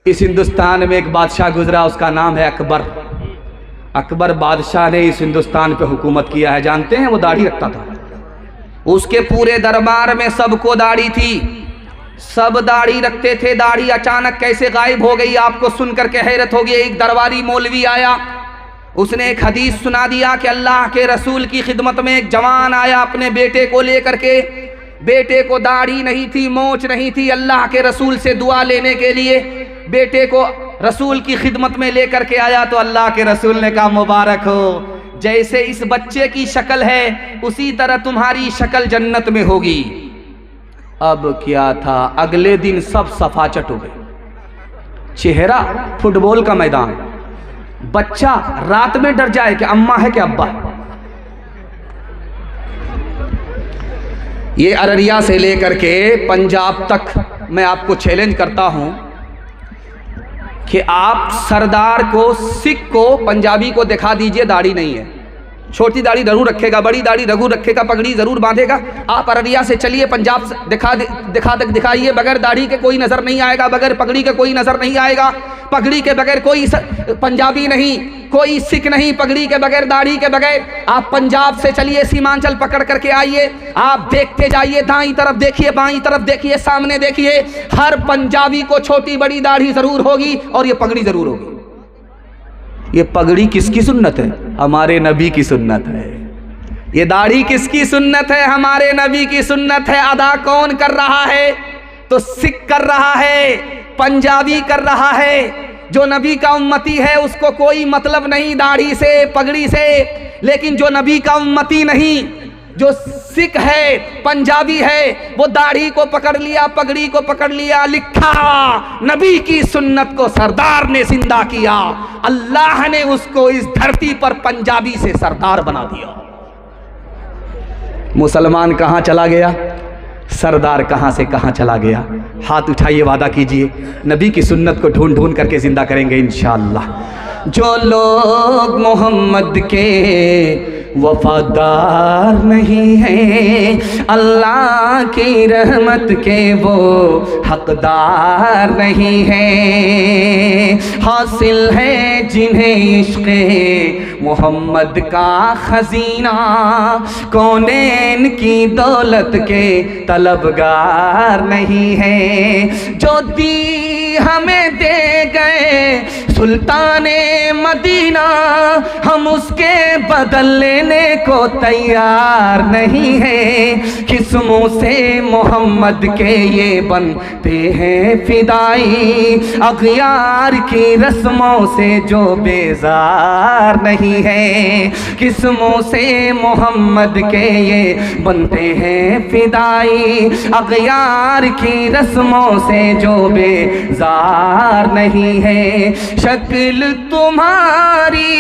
इस हिंदुस्तान में एक बादशाह गुजरा, उसका नाम है अकबर। अकबर बादशाह ने इस हिंदुस्तान पे हुकूमत किया है। जानते हैं वो दाढ़ी रखता था, उसके पूरे दरबार में सबको दाढ़ी थी, सब दाढ़ी रखते थे। दाढ़ी अचानक कैसे गायब हो गई आपको सुनकर के हैरत होगी। एक दरबारी मौलवी आया, उसने एक हदीस सुना दिया कि अल्लाह के रसूल की खिदमत में एक जवान आया अपने बेटे को लेकर के। बेटे को दाढ़ी नहीं थी, मोछ नहीं थी, अल्लाह के रसूल से दुआ लेने के लिए बेटे को रसूल की खिदमत में लेकर के आया। तो अल्लाह के रसूल ने कहा मुबारक हो, जैसे इस बच्चे की शक्ल है उसी तरह तुम्हारी शक्ल जन्नत में होगी। अब क्या था, अगले दिन सब सफाचट हो गए, चेहरा फुटबॉल का मैदान। बच्चा रात में डर जाए कि अम्मा है कि अब्बा है। ये अररिया से लेकर के पंजाब तक मैं आपको चैलेंज करता हूं कि आप सरदार को, सिख को, पंजाबी को दिखा दीजिए दाढ़ी नहीं है, छोटी दाढ़ी जरूर रखेगा, बड़ी दाढ़ी जरूर रखेगा, पगड़ी जरूर बांधेगा। आप अररिया से चलिए पंजाब से दिखाइए, बगैर दाढ़ी के कोई नजर नहीं आएगा, बगैर पगड़ी के कोई नजर नहीं आएगा, पगड़ी के बगैर कोई पंजाबी नहीं, कोई सिख नहीं, पगड़ी के बगैर, दाढ़ी के बगैर। आप पंजाब से चलिए, सीमांचल पकड़ करके आइए, आप देखते जाइए, दाईं तरफ देखिए, बाईं तरफ देखिए, सामने देखिए, हर पंजाबी को छोटी बड़ी दाढ़ी जरूर होगी और ये पगड़ी जरूर होगी। ये पगड़ी किसकी सुन्नत है? हमारे नबी की सुन्नत है। ये दाढ़ी किसकी सुन्नत है? हमारे नबी की सुन्नत है। अदा कौन कर रहा है? तो सिख कर रहा है, पंजाबी कर रहा है। जो नबी का उम्मती है उसको कोई मतलब नहीं दाढ़ी से, पगड़ी से। लेकिन जो नबी का उम्मती नहीं, जो सिख है, पंजाबी है, वो दाढ़ी को पकड़ लिया, पगड़ी को पकड़ लिया, लिखा नबी की सुन्नत को सरदार ने जिंदा किया। अल्लाह ने उसको इस धरती पर पंजाबी से सरदार बना दिया। मुसलमान कहां चला गया, सरदार कहां से कहां चला गया। हाथ उठाइए, वादा कीजिए नबी की सुन्नत को ढूंढ ढूंढ करके जिंदा करेंगे इंशाअल्लाह। जो लोग मोहम्मद के वफादार नहीं हैं, अल्लाह की रहमत के वो हकदार नहीं हैं। हासिल है जिन्हें इश्क़े मोहम्मद का खजीना, कौनैन की दौलत के तलबगार नहीं है। जो दी हमें दे गए सुल्ताने मदीना, हम उसके बदल लेने को तैयार नहीं है। किस्मों से मोहम्मद के ये बनते हैं फिदाई, अग़यार की रस्मों से जो बेजार नहीं है। किस्मों से मोहम्मद के ये बनते हैं फिदाई, अग़यार की रस्मों से जो बेजार नहीं है। शक्ल तुम्हारी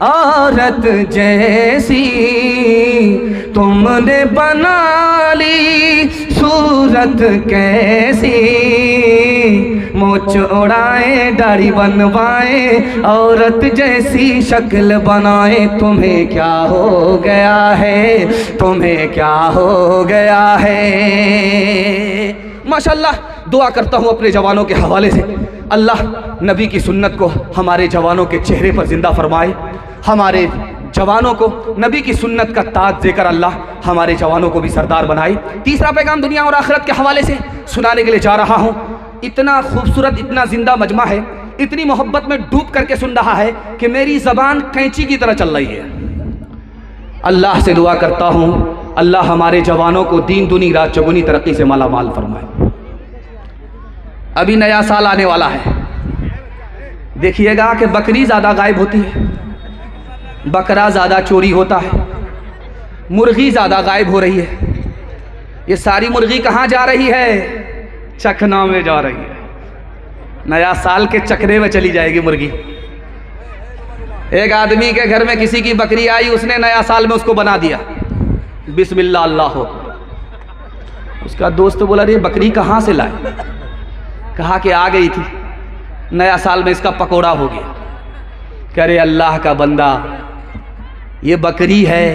औरत जैसी तुमने बना ली, सूरत कैसी। मोच उड़ाए, दाढ़ी बनवाए, औरत जैसी शक्ल बनाए। तुम्हें क्या हो गया है, तुम्हें क्या हो गया है। माशाअल्लाह, दुआ करता हूँ अपने जवानों के हवाले से, अल्लाह नबी की सुन्नत को हमारे जवानों के चेहरे पर जिंदा फरमाए। हमारे जवानों को नबी की सुन्नत का ताज देकर अल्लाह हमारे जवानों को भी सरदार बनाए। तीसरा पैगाम दुनिया और आखिरत के हवाले से सुनाने के लिए जा रहा हूँ। इतना खूबसूरत, इतना जिंदा मजमा है, इतनी मोहब्बत में डूब करके सुन रहा है कि मेरी ज़बान कैंची की तरह चल रही है। अल्लाह से दुआ करता हूँ अल्लाह हमारे जवानों को दीन दुनी रात चौगुनी तरक्की से माला माल फरमाए। अभी नया साल आने वाला है, देखिएगा कि बकरी ज़्यादा गायब होती है, बकरा ज़्यादा चोरी होता है, मुर्गी ज़्यादा गायब हो रही है। ये सारी मुर्गी कहाँ जा रही है? चखना में जा रही है। नया साल के चखने में चली जाएगी मुर्गी। एक आदमी के घर में किसी की बकरी आई, उसने नया साल में उसको बना दिया बिस्मिल्लाह अल्लाह हो। उसका दोस्त बोला रे बकरी कहाँ से लाए? कहा कि आ गई थी, नया साल में इसका पकोड़ा हो गया। कह रहे अल्लाह का बंदा, ये बकरी है,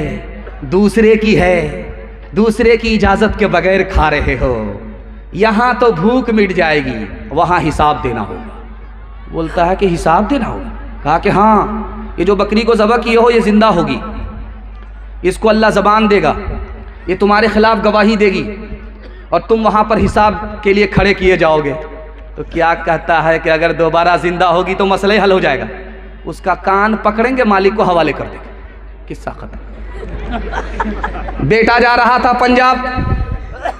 दूसरे की है, दूसरे की इजाज़त के बगैर खा रहे हो। यहाँ तो भूख मिट जाएगी, वहाँ हिसाब देना होगा। बोलता है कि हिसाब देना होगा। कहा कि हाँ, ये जो बकरी को ज़बह किए हो ये ज़िंदा होगी, इसको अल्लाह ज़बान देगा, ये तुम्हारे खिलाफ गवाही देगी और तुम वहाँ पर हिसाब के लिए खड़े किए जाओगे। तो क्या कहता है कि अगर दोबारा ज़िंदा होगी तो मसला ही हल हो जाएगा। उसका कान पकड़ेंगे, मालिक को हवाले कर देंगे। किस्सा खत्म। बेटा जा रहा था पंजाब,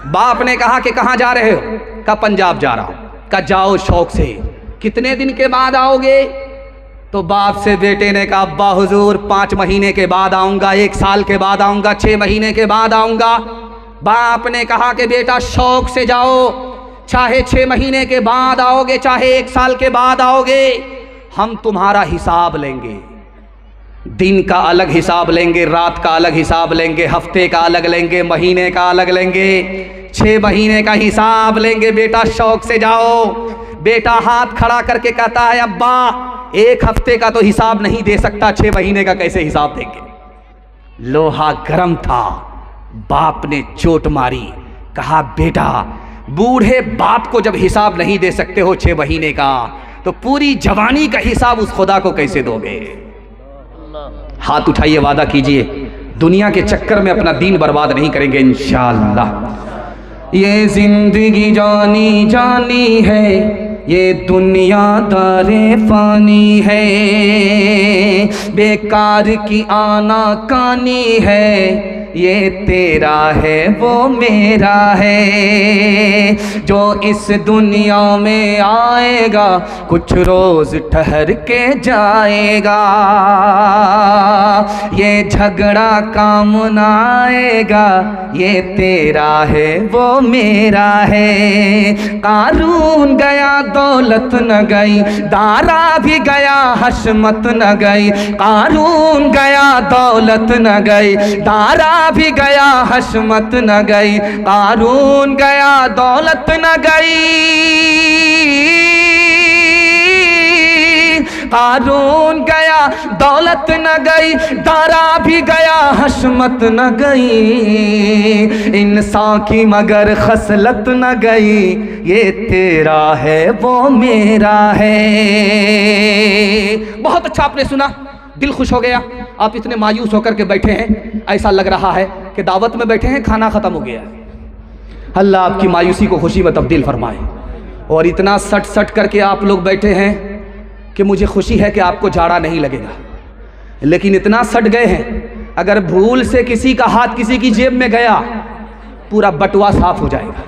बाप ने कहा कि कहाँ जा रहे हो? कहा पंजाब जा रहा हूँ। कहा जाओ शौक से, कितने दिन के बाद आओगे? तो बाप से बेटे ने कहा अब्बा हुजूर 5 महीने के बाद आऊँगा, 1 साल के बाद आऊँगा, 6 महीने के बाद आऊँगा। बाप ने कहा कि बेटा शौक से जाओ, चाहे 6 महीने के बाद आओगे, चाहे 1 साल के बाद आओगे, हम तुम्हारा हिसाब लेंगे। दिन का अलग हिसाब लेंगे, रात का अलग हिसाब लेंगे, हफ्ते का अलग लेंगे, महीने का अलग लेंगे, 6 महीने का हिसाब लेंगे। बेटा शौक से जाओ। बेटा हाथ खड़ा करके कहता है अब्बा 1 हफ्ते का तो हिसाब नहीं दे सकता, 6 महीने का कैसे हिसाब देंगे? लोहा गर्म था, बाप ने चोट मारी। कहा बेटा बूढ़े बाप को जब हिसाब नहीं दे सकते हो 6 महीने का, तो पूरी जवानी का हिसाब उस खुदा को कैसे दोगे? हाथ उठाइए, वादा कीजिए दुनिया के चक्कर में अपना दीन बर्बाद नहीं करेंगे इंशाअल्लाह। ये जिंदगी जानी जानी है, ये दुनिया दारे फानी है, बेकार की आना कानी है, ये तेरा है वो मेरा है। जो इस दुनिया में आएगा कुछ रोज ठहर के जाएगा, ये झगड़ा काम ना आएगा, ये तेरा है वो मेरा है। कारून गया दौलत न गई, दारा भी गया हशमत न गई। कारून गया दौलत न गई, दारा भी गया हशमत न गई। कारून गया दौलत न गई, कारून गया दौलत न गई, दारा भी गया हशमत न गई। इंसान की मगर खसलत न गई, ये तेरा है वो मेरा है। बहुत अच्छा आपने सुना, दिल खुश हो गया। आप इतने मायूस होकर के बैठे हैं, ऐसा लग रहा है कि दावत में बैठे हैं, खाना ख़त्म हो गया। अल्लाह आपकी मायूसी को खुशी में तब्दील फरमाए। और इतना सट सट करके आप लोग बैठे हैं कि मुझे खुशी है कि आपको जाड़ा नहीं लगेगा, लेकिन इतना सट गए हैं अगर भूल से किसी का हाथ किसी की जेब में गया पूरा बटुआ साफ हो जाएगा।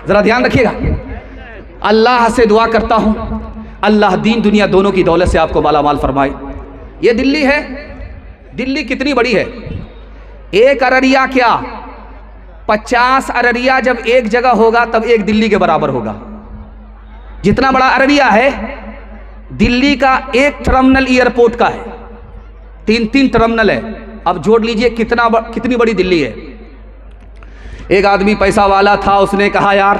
ज़रा ध्यान रखिएगा। अल्लाह से दुआ करता हूँ अल्लाह दीन दुनिया दोनों की दौलत से आपको मालामाल फरमाए। ये दिल्ली है, दिल्ली कितनी बड़ी है? 1 अररिया क्या 50 अररिया जब एक जगह होगा तब 1 दिल्ली के बराबर होगा। जितना बड़ा अररिया है, दिल्ली का 1 टर्मिनल एयरपोर्ट का है, 3 टर्मिनल है। अब जोड़ लीजिए कितनी बड़ी दिल्ली है। एक आदमी पैसा वाला था, उसने कहा यार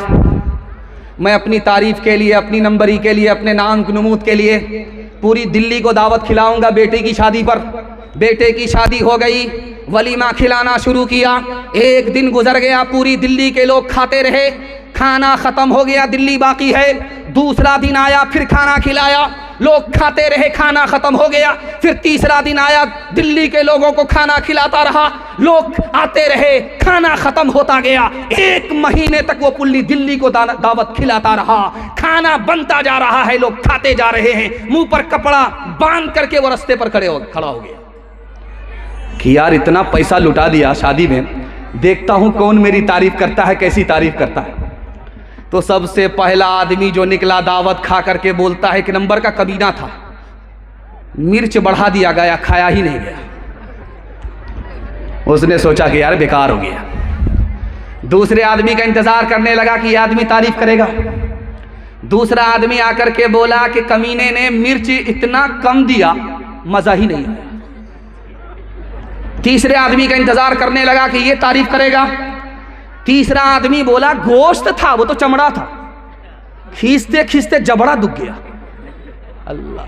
मैं अपनी तारीफ के लिए, अपनी नंबरी के लिए, अपने नाम नमूद के लिए पूरी दिल्ली को दावत खिलाऊंगा बेटे की शादी पर। बेटे की शादी हो गई, वलीमा खिलाना शुरू किया। 1 दिन गुजर गया, पूरी दिल्ली के लोग खाते रहे, खाना खत्म हो गया, दिल्ली बाकी है। दूसरा दिन आया, फिर खाना खिलाया, लोग खाते रहे, खाना खत्म हो गया। फिर तीसरा दिन आया, दिल्ली के लोगों को खाना खिलाता रहा, लोग आते रहे, खाना खत्म होता गया। 1 महीने तक वो पुल्ली दिल्ली को दावत खिलाता रहा, खाना बनता जा रहा है, लोग खाते जा रहे हैं। मुंह पर कपड़ा बांध करके वो रास्ते पर खड़ा हो गया कि यार इतना पैसा लुटा दिया शादी में, देखता हूं कौन मेरी तारीफ करता है, कैसी तारीफ करता है। तो सबसे पहला आदमी जो निकला दावत खा करके बोलता है कि नंबर का कमीना था, मिर्च बढ़ा दिया गया, खाया ही नहीं गया। उसने सोचा कि यार बेकार हो गया। दूसरे आदमी का इंतजार करने लगा कि यह आदमी तारीफ करेगा। दूसरा आदमी आकर के बोला कि कमीने ने मिर्च इतना कम दिया, मजा ही नहीं आया। तीसरे आदमी का इंतजार करने लगा कि ये तारीफ करेगा। तीसरा आदमी बोला गोश्त था, वो तो चमड़ा था, खींचते खींचते जबड़ा दुख गया। अल्लाह।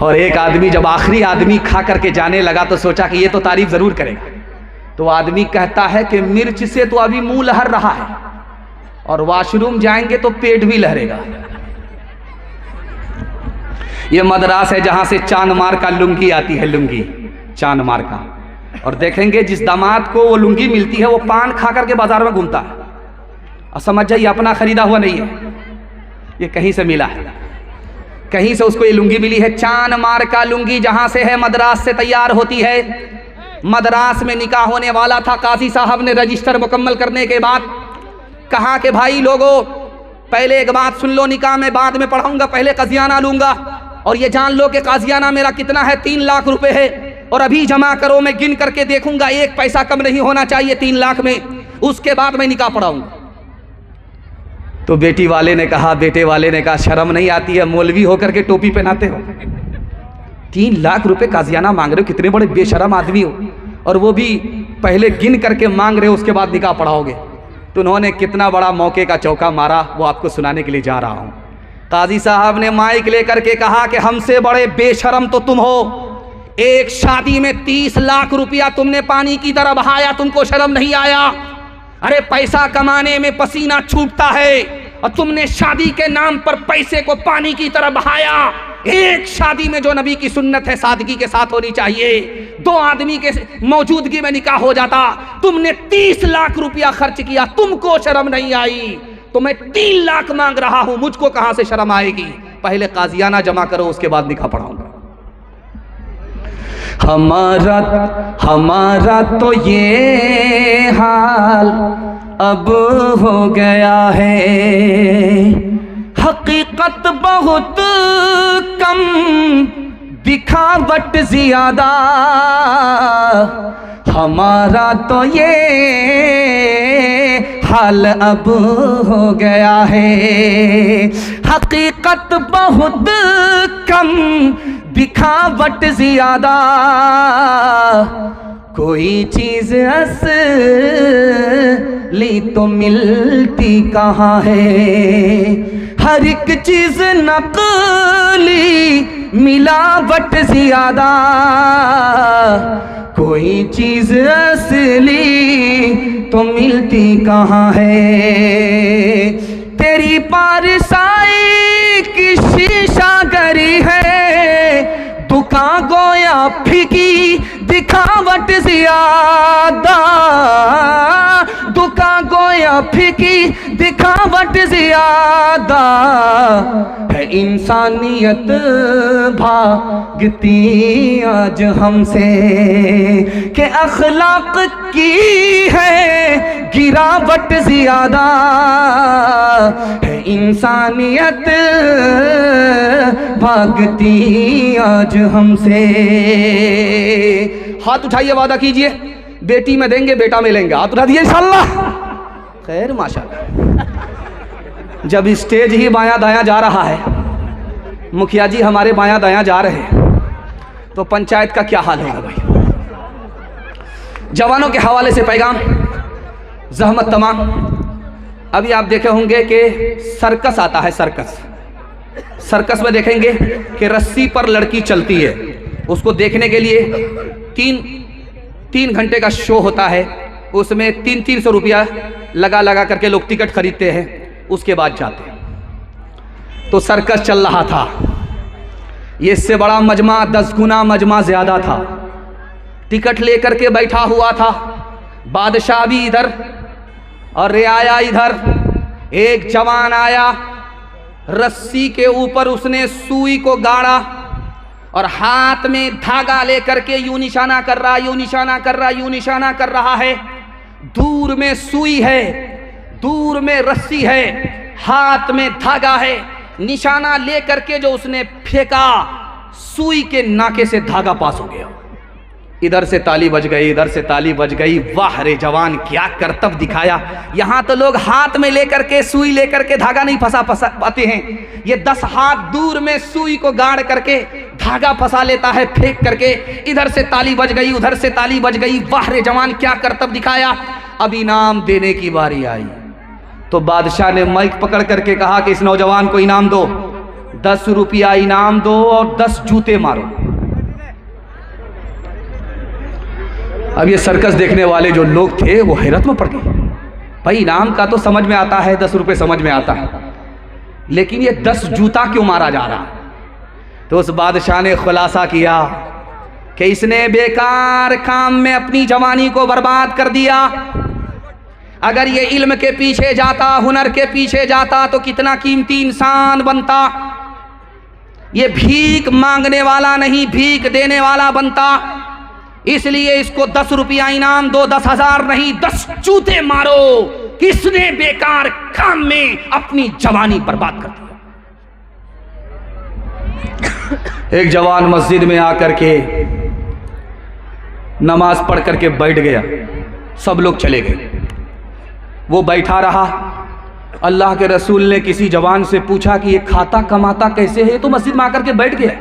और एक आदमी जब आखिरी आदमी खा करके जाने लगा तो सोचा कि ये तो तारीफ जरूर करेगा। तो आदमी कहता है कि मिर्च से तो अभी मुंह लहर रहा है और वॉशरूम जाएंगे तो पेट भी लहरेगा। ये मद्रास है जहां से चांदमार का लुंगी आती है, लुंगी चांदमार का। और देखेंगे जिस दामाद को वो लुंगी मिलती है वो पान खा करके बाजार में घूमता है और समझ जाइए अपना खरीदा हुआ नहीं है, ये कहीं से मिला है, कहीं से उसको ये लुंगी मिली है। चांदमार का लुंगी जहां से है मद्रास से तैयार होती है। मद्रास में निकाह होने वाला था, काजी साहब ने रजिस्टर मुकम्मल करने के बाद कहा कि भाई लोगों पहले एक बात सुन लो, निकाह में बाद में पढ़ाऊंगा, पहले काजियाना लूंगा और ये जान लो कि काजियाना मेरा कितना है, 3 लाख रुपए है और अभी जमा करो, मैं गिन करके देखूंगा 1 पैसा कम नहीं होना चाहिए 3 लाख में, उसके बाद मैं निकाह पढ़ाऊंगा। तो बेटी वाले ने कहा, बेटे वाले ने कहा शर्म नहीं आती है, मौलवी होकर के टोपी पहनाते हो, 3 लाख रुपए काजियाना मांग रहे हो, कितने बड़े बेशरम आदमी हो, और वो भी पहले गिन करके मांग रहे हो उसके बाद निकाह पढ़ाओगे। तो उन्होंने कितना बड़ा मौके का चौका मारा वो आपको सुनाने के लिए जा रहा हूं। काजी साहब ने माइक लेकर के कहा कि हमसे बड़े बेशरम तो तुम हो, एक शादी में 30 लाख रुपया तुमने पानी की तरह बहाया, तुमको शर्म नहीं आया? अरे पैसा कमाने में पसीना छूटता है और तुमने शादी के नाम पर पैसे को पानी की तरह बहाया। एक शादी में जो नबी की सुन्नत है सादगी के साथ होनी चाहिए, 2 आदमी के मौजूदगी में निकाह हो जाता, तुमने 30 लाख रुपया खर्च किया, तुमको शर्म नहीं आई? तो मैं 3 लाख मांग रहा हूं, मुझको कहां से शर्म आएगी? पहले काजियाना जमा करो उसके बाद निकाह पढ़ाऊंगा। हमारा तो ये हाल अब हो गया है, हकीकत बहुत कम दिखावट ज्यादा। हमारा तो ये हाल अब हो गया है, हकीकत बहुत कम दिखावट ज्यादा। कोई चीज असली तो मिलती कहाँ है, हर एक चीज नकली मिलावट ज्यादा। कोई चीज असली तो मिलती कहाँ है, तेरी पारसाई की शीशागरी है, दुकान गोया फीकी दिखावट ज्यादा। दुकान गोया फीकी दिखावट ज्यादा है, इंसानियत भागती आज हमसे कि अखलाक की है गिरावट ज्यादा है, इंसानियत भागती आज हमसे। हाथ उठाइए, वादा कीजिए बेटी में देंगे बेटा में लेंगे, हाथ उठा दिए इंशाल्लाह। खैर माशाल्लाह। जब स्टेज ही बायां दायां जा रहा है, मुखिया जी हमारे बायां दायां जा रहे हैं, तो पंचायत का क्या हाल होगा भाई। जवानों के हवाले से पैगाम, जहमत तमाम। अभी आप देखे होंगे कि सर्कस आता है, सर्कस। सर्कस में देखेंगे कि रस्सी पर लड़की चलती है, उसको देखने के लिए 3 घंटे का शो होता है, उसमें 300 रुपया लगा करके लोग टिकट खरीदते हैं, उसके बाद जाते हैं। तो सर्कस चल रहा था, ये इससे बड़ा मजमा 10 गुना मजमा ज्यादा था। टिकट लेकर के बैठा हुआ था, बादशाह भी इधर और रियाया इधर। एक जवान आया, रस्सी के ऊपर उसने सुई को गाड़ा और हाथ में धागा लेकर के यूं निशाना कर रहा, यूं निशाना कर रहा, यूं निशाना कर रहा है। दूर में सुई है, दूर में रस्सी है, हाथ में धागा है। निशाना लेकर के जो उसने फेंका, सुई के नाके से धागा पास हो गया। इधर से ताली बज गई, इधर से ताली बज गई। वाह रे जवान, क्या करतब दिखाया। यहां तो लोग हाथ में लेकर के सुई लेकर के धागा नहीं फंसा पाते हैं, ये 10 हाथ दूर में सुई को गाड़ करके धागा फंसा लेता है फेंक करके। इधर से ताली बज गई, उधर से ताली बज गई। वाह रे जवान, क्या करतब दिखाया। अब इनाम देने की बारी आई तो बादशाह ने माइक पकड़ करके कहा कि इस नौजवान को इनाम दो, 10 रुपया इनाम दो और 10 जूते मारो। अब ये सर्कस देखने वाले जो लोग थे वो हैरत में पड़ गए। भाई इनाम का तो समझ में आता है, 10 रुपये समझ में आता है, लेकिन ये 10 जूता क्यों मारा जा रहा? तो उस बादशाह ने खुलासा किया कि इसने बेकार काम में अपनी जवानी को बर्बाद कर दिया। अगर ये इल्म के पीछे जाता, हुनर के पीछे जाता तो कितना कीमती इंसान बनता। ये भीख मांगने वाला नहीं, भीख देने वाला बनता। इसलिए इसको 10 रुपया इनाम दो, 10,000 नहीं, 10 जूते मारो। किसने बेकार काम में अपनी जवानी बर्बाद कर दिया। एक जवान मस्जिद में आकर के नमाज पढ़ करके बैठ गया, सब लोग चले गए, वो बैठा रहा। अल्लाह के रसूल ने किसी जवान से पूछा कि ये खाता कमाता कैसे है? तो मस्जिद में आकर के बैठ गया।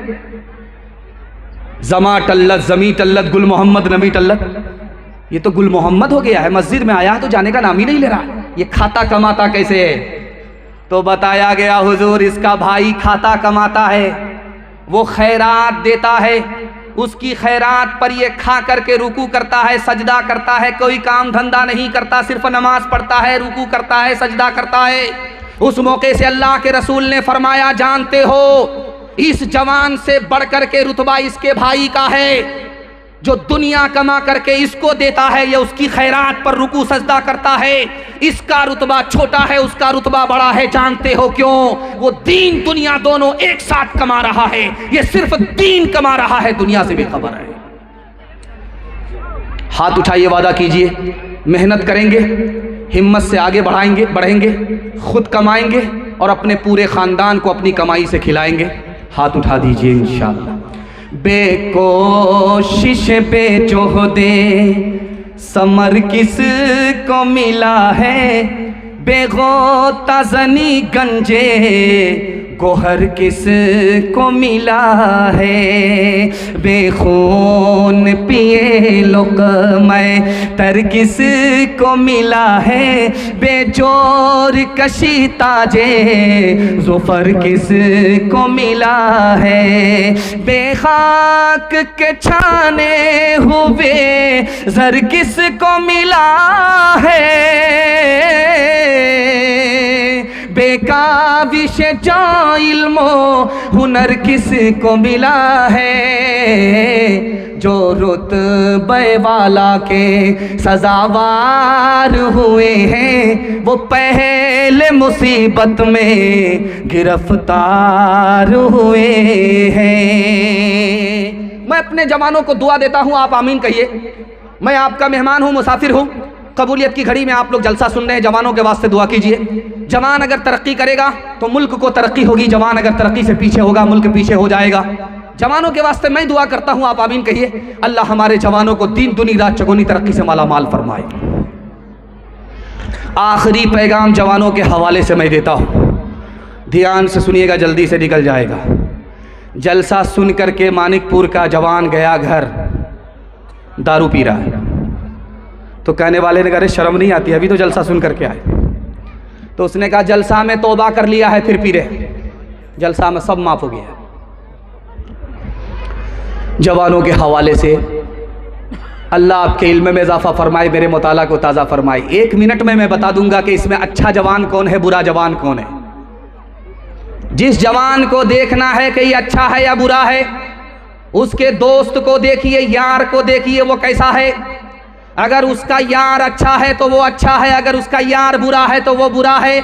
जमा टल्लत, जमी टल्लत, गुल मोहम्मद नबी टल्लत, ये तो गुल मोहम्मद हो गया है, मस्जिद में आया तो जाने का नाम ही नहीं ले रहा। ये खाता कमाता कैसे है? तो बताया गया हुजूर इसका भाई खाता कमाता है, वो खैरात देता है, उसकी खैरात पर ये खा करके रुकू करता है, सजदा करता है, कोई काम धंधा नहीं करता, सिर्फ नमाज पढ़ता है, रुकू करता है, सजदा करता है। उस मौके से अल्लाह के रसूल ने फरमाया, जानते हो इस जवान से बढ़कर के रुतबा इसके भाई का है, जो दुनिया कमा करके इसको देता है, ये उसकी खैरात पर रुकू सजदा करता है, इसका रुतबा छोटा है, उसका रुतबा बड़ा है। जानते हो क्यों? वो दीन दुनिया दोनों एक साथ कमा रहा है, ये सिर्फ दीन कमा रहा है, दुनिया से बेखबर है। हाथ उठाइए, वादा कीजिए, मेहनत करेंगे, हिम्मत से आगे बढ़ेंगे, खुद कमाएंगे और अपने पूरे खानदान को अपनी कमाई से खिलाएंगे। हाथ उठा दीजिए इंशाअल्लाह। बेकोशिश बेजोहदे समर किस को मिला है, बेगोता जनी गंजे गोहर किस को मिला है, बेखून पिए लुक़्मे तर किस को मिला है, बेजोर कशी ताजे ज़ुफ़र किस को मिला है, बेखाक के छाने हुए ज़र किस को मिला है, बेकाबिश जो इल्मो हुनर किस को मिला है, जो रुतबे वाला के सजावार हुए हैं, वो पहले मुसीबत में गिरफ्तार हुए हैं। मैं अपने जवानों को दुआ देता हूँ, आप आमीन कहिए। मैं आपका मेहमान हूँ, मुसाफिर हूँ, कबूलियत की घड़ी में आप लोग जलसा सुन रहे हैं, जवानों के वास्ते दुआ कीजिए। जवान अगर तरक्की करेगा तो मुल्क को तरक्की होगी, जवान अगर तरक्की से पीछे होगा मुल्क पीछे हो जाएगा। जवानों के वास्ते मैं दुआ करता हूं, आप आमीन कहिए। अल्लाह हमारे जवानों को दीन दुनी रात चगुनी तरक्की से माला माल फरमाए। आखिरी पैगाम जवानों के हवाले से मैं देता हूं, ध्यान से सुनिएगा, जल्दी से निकल जाएगा। जलसा सुन करके मानिकपुर का जवान गया घर, दारू पी रहा है। तो कहने वाले ने कहा शर्म नहीं आती, अभी तो जलसा सुन करके आए। तो उसने कहा जलसा में तौबा कर लिया है, फिर पी रहे, जलसा में सब माफ हो गया। जवानों के हवाले से अल्लाह आपके इल्म में इजाफा फरमाए, मेरे मुताला को ताज़ा फरमाए। 1 मिनट में मैं बता दूंगा कि इसमें अच्छा जवान कौन है, बुरा जवान कौन है। जिस जवान को देखना है कि ये अच्छा है या बुरा है, उसके दोस्त को देखिए, यार को देखिए, वो कैसा है। अगर उसका यार अच्छा है तो वो अच्छा है, अगर उसका यार बुरा है तो वो बुरा है।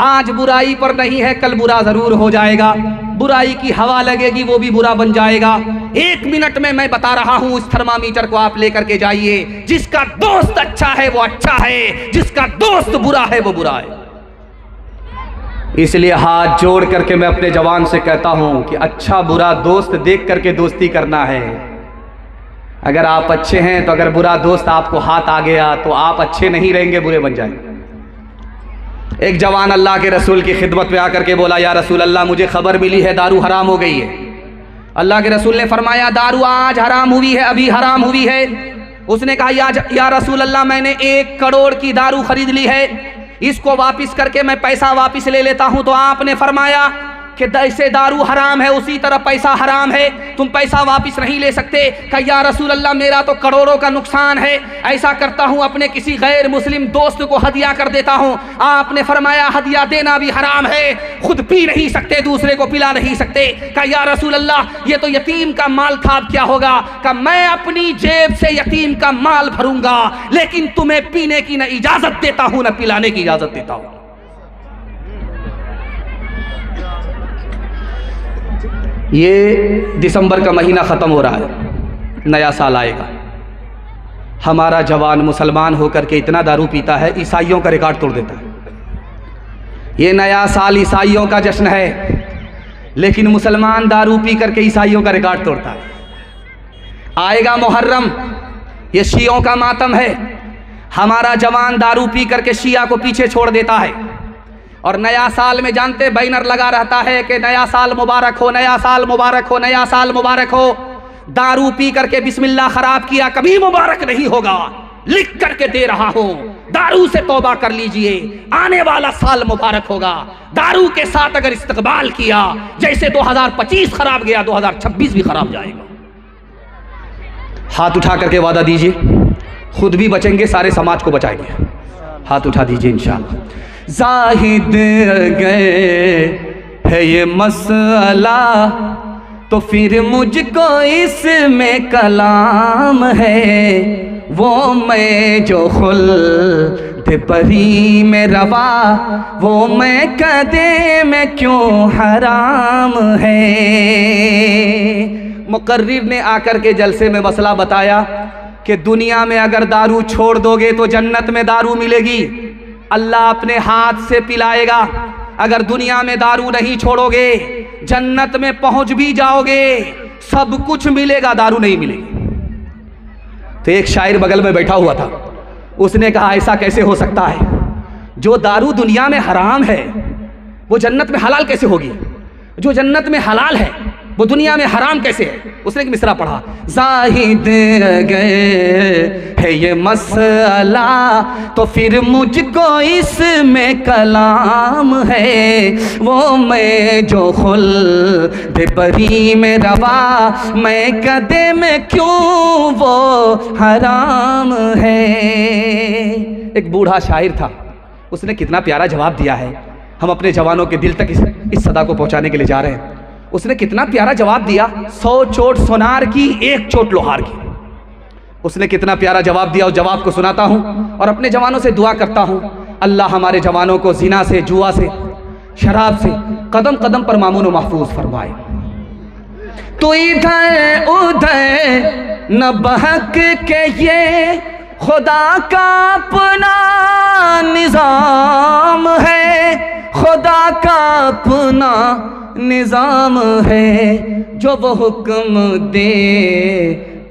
आज बुराई पर नहीं है, कल बुरा जरूर हो जाएगा, बुराई की हवा लगेगी, वो भी बुरा बन जाएगा। 1 मिनट में मैं बता रहा हूं, उस थर्मामीटर को आप लेकर के जाइए। जिसका दोस्त अच्छा है वो अच्छा है, जिसका दोस्त बुरा है वो बुरा है। इसलिए हाथ जोड़ करके मैं अपने जवान से कहता हूं कि अच्छा बुरा दोस्त देख करके दोस्ती करना है। अगर आप अच्छे हैं तो अगर बुरा दोस्त आपको हाथ आ गया तो आप अच्छे नहीं रहेंगे, बुरे बन जाएंगे। एक जवान अल्लाह के रसूल की खिदमत में आकर के बोला, या रसूल अल्लाह मुझे खबर मिली है दारू हराम हो गई है। अल्लाह के रसूल ने फरमाया दारू आज हराम हुई है, अभी हराम हुई है। उसने कहा या रसूल अल्लाह मैंने 1 करोड़ की दारू खरीद ली है, इसको वापिस करके मैं पैसा वापिस ले लेता हूं। तो आपने फरमाया कि जैसे दारू हराम है उसी तरह पैसा हराम है, तुम पैसा वापस नहीं ले सकते। कहा या रसूल अल्लाह मेरा तो करोड़ों का नुकसान है, ऐसा करता हूँ अपने किसी गैर मुस्लिम दोस्त को हदिया कर देता हूँ। आपने फरमाया हदिया देना भी हराम है, खुद पी नहीं सकते दूसरे को पिला नहीं सकते। कहा या रसूल अल्लाह ये तो यतीम का माल था, अब क्या होगा? कहा मैं अपनी जेब से यतीम का माल भरूंगा, लेकिन तुम्हें पीने की न इजाजत देता हूं न पिलाने की इजाजत देता हूं। ये दिसंबर का महीना ख़त्म हो रहा है, नया साल आएगा। हमारा जवान मुसलमान होकर के इतना दारू पीता है, ईसाइयों का रिकॉर्ड तोड़ देता है। ये नया साल ईसाइयों का जश्न है, लेकिन मुसलमान दारू पी करके ईसाइयों का रिकॉर्ड तोड़ता है। आएगा मुहर्रम, ये शियों का मातम है। हमारा जवान दारू पी करके शिया को पीछे छोड़ देता है। और नया साल में जानते बैनर लगा रहता है कि नया साल मुबारक हो, नया साल मुबारक हो, नया साल मुबारक हो। दारू पी करके बिस्मिल्लाह खराब किया, कभी मुबारक नहीं होगा। लिख करके दे रहा हूं, दारू से तौबा कर लीजिए, आने वाला साल मुबारक होगा। दारू के साथ अगर इस्तकबाल किया, जैसे 2025 खराब गया 2026 भी खराब जाएगा। हाथ उठा करके वादा दीजिए, खुद भी बचेंगे, सारे समाज को बचाएंगे। हाथ उठा दीजिए इंशाअल्लाह। जाहिद गए है ये मसला, तो फिर मुझको इसमें कलाम है। वो मैं जो खुल्द बरी में रवा, वो मैं कदे में क्यों हराम है। मुकर्रिर ने आकर के जलसे में मसला बताया कि दुनिया में अगर दारू छोड़ दोगे तो जन्नत में दारू मिलेगी, अल्लाह अपने हाथ से पिलाएगा। अगर दुनिया में दारू नहीं छोड़ोगे, जन्नत में पहुंच भी जाओगे, सब कुछ मिलेगा, दारू नहीं मिलेगी। तो एक शायर बगल में बैठा हुआ था, उसने कहा ऐसा कैसे हो सकता है, जो दारू दुनिया में हराम है वो जन्नत में हलाल कैसे होगी? जो जन्नत में हलाल है वो दुनिया में हराम कैसे है? उसने एक मिसरा पढ़ा, जाहिद गए है ये मसला, तो फिर मुझको इसमें कलाम है। वो मैं जो खुल्द बरी में रवा, मैं कदे में क्यों वो हराम है। एक बूढ़ा शायर था, उसने कितना प्यारा जवाब दिया है। हम अपने जवानों के दिल तक इस सदा को पहुंचाने के लिए जा रहे हैं। उसने कितना प्यारा जवाब दिया, 100 चोट सोनार की, 1 चोट लोहार की। उसने कितना प्यारा जवाब दिया, उस जवाब को सुनाता हूं और अपने जवानों से दुआ करता हूं, अल्लाह हमारे जवानों को जिना से, जुआ से, शराब से कदम कदम पर मामून महफूज फरमाए। तो इधर उधर न बहक के ये खुदा का अपना निजाम है, खुदा का अपना निजाम है। जो वो हुक्म दे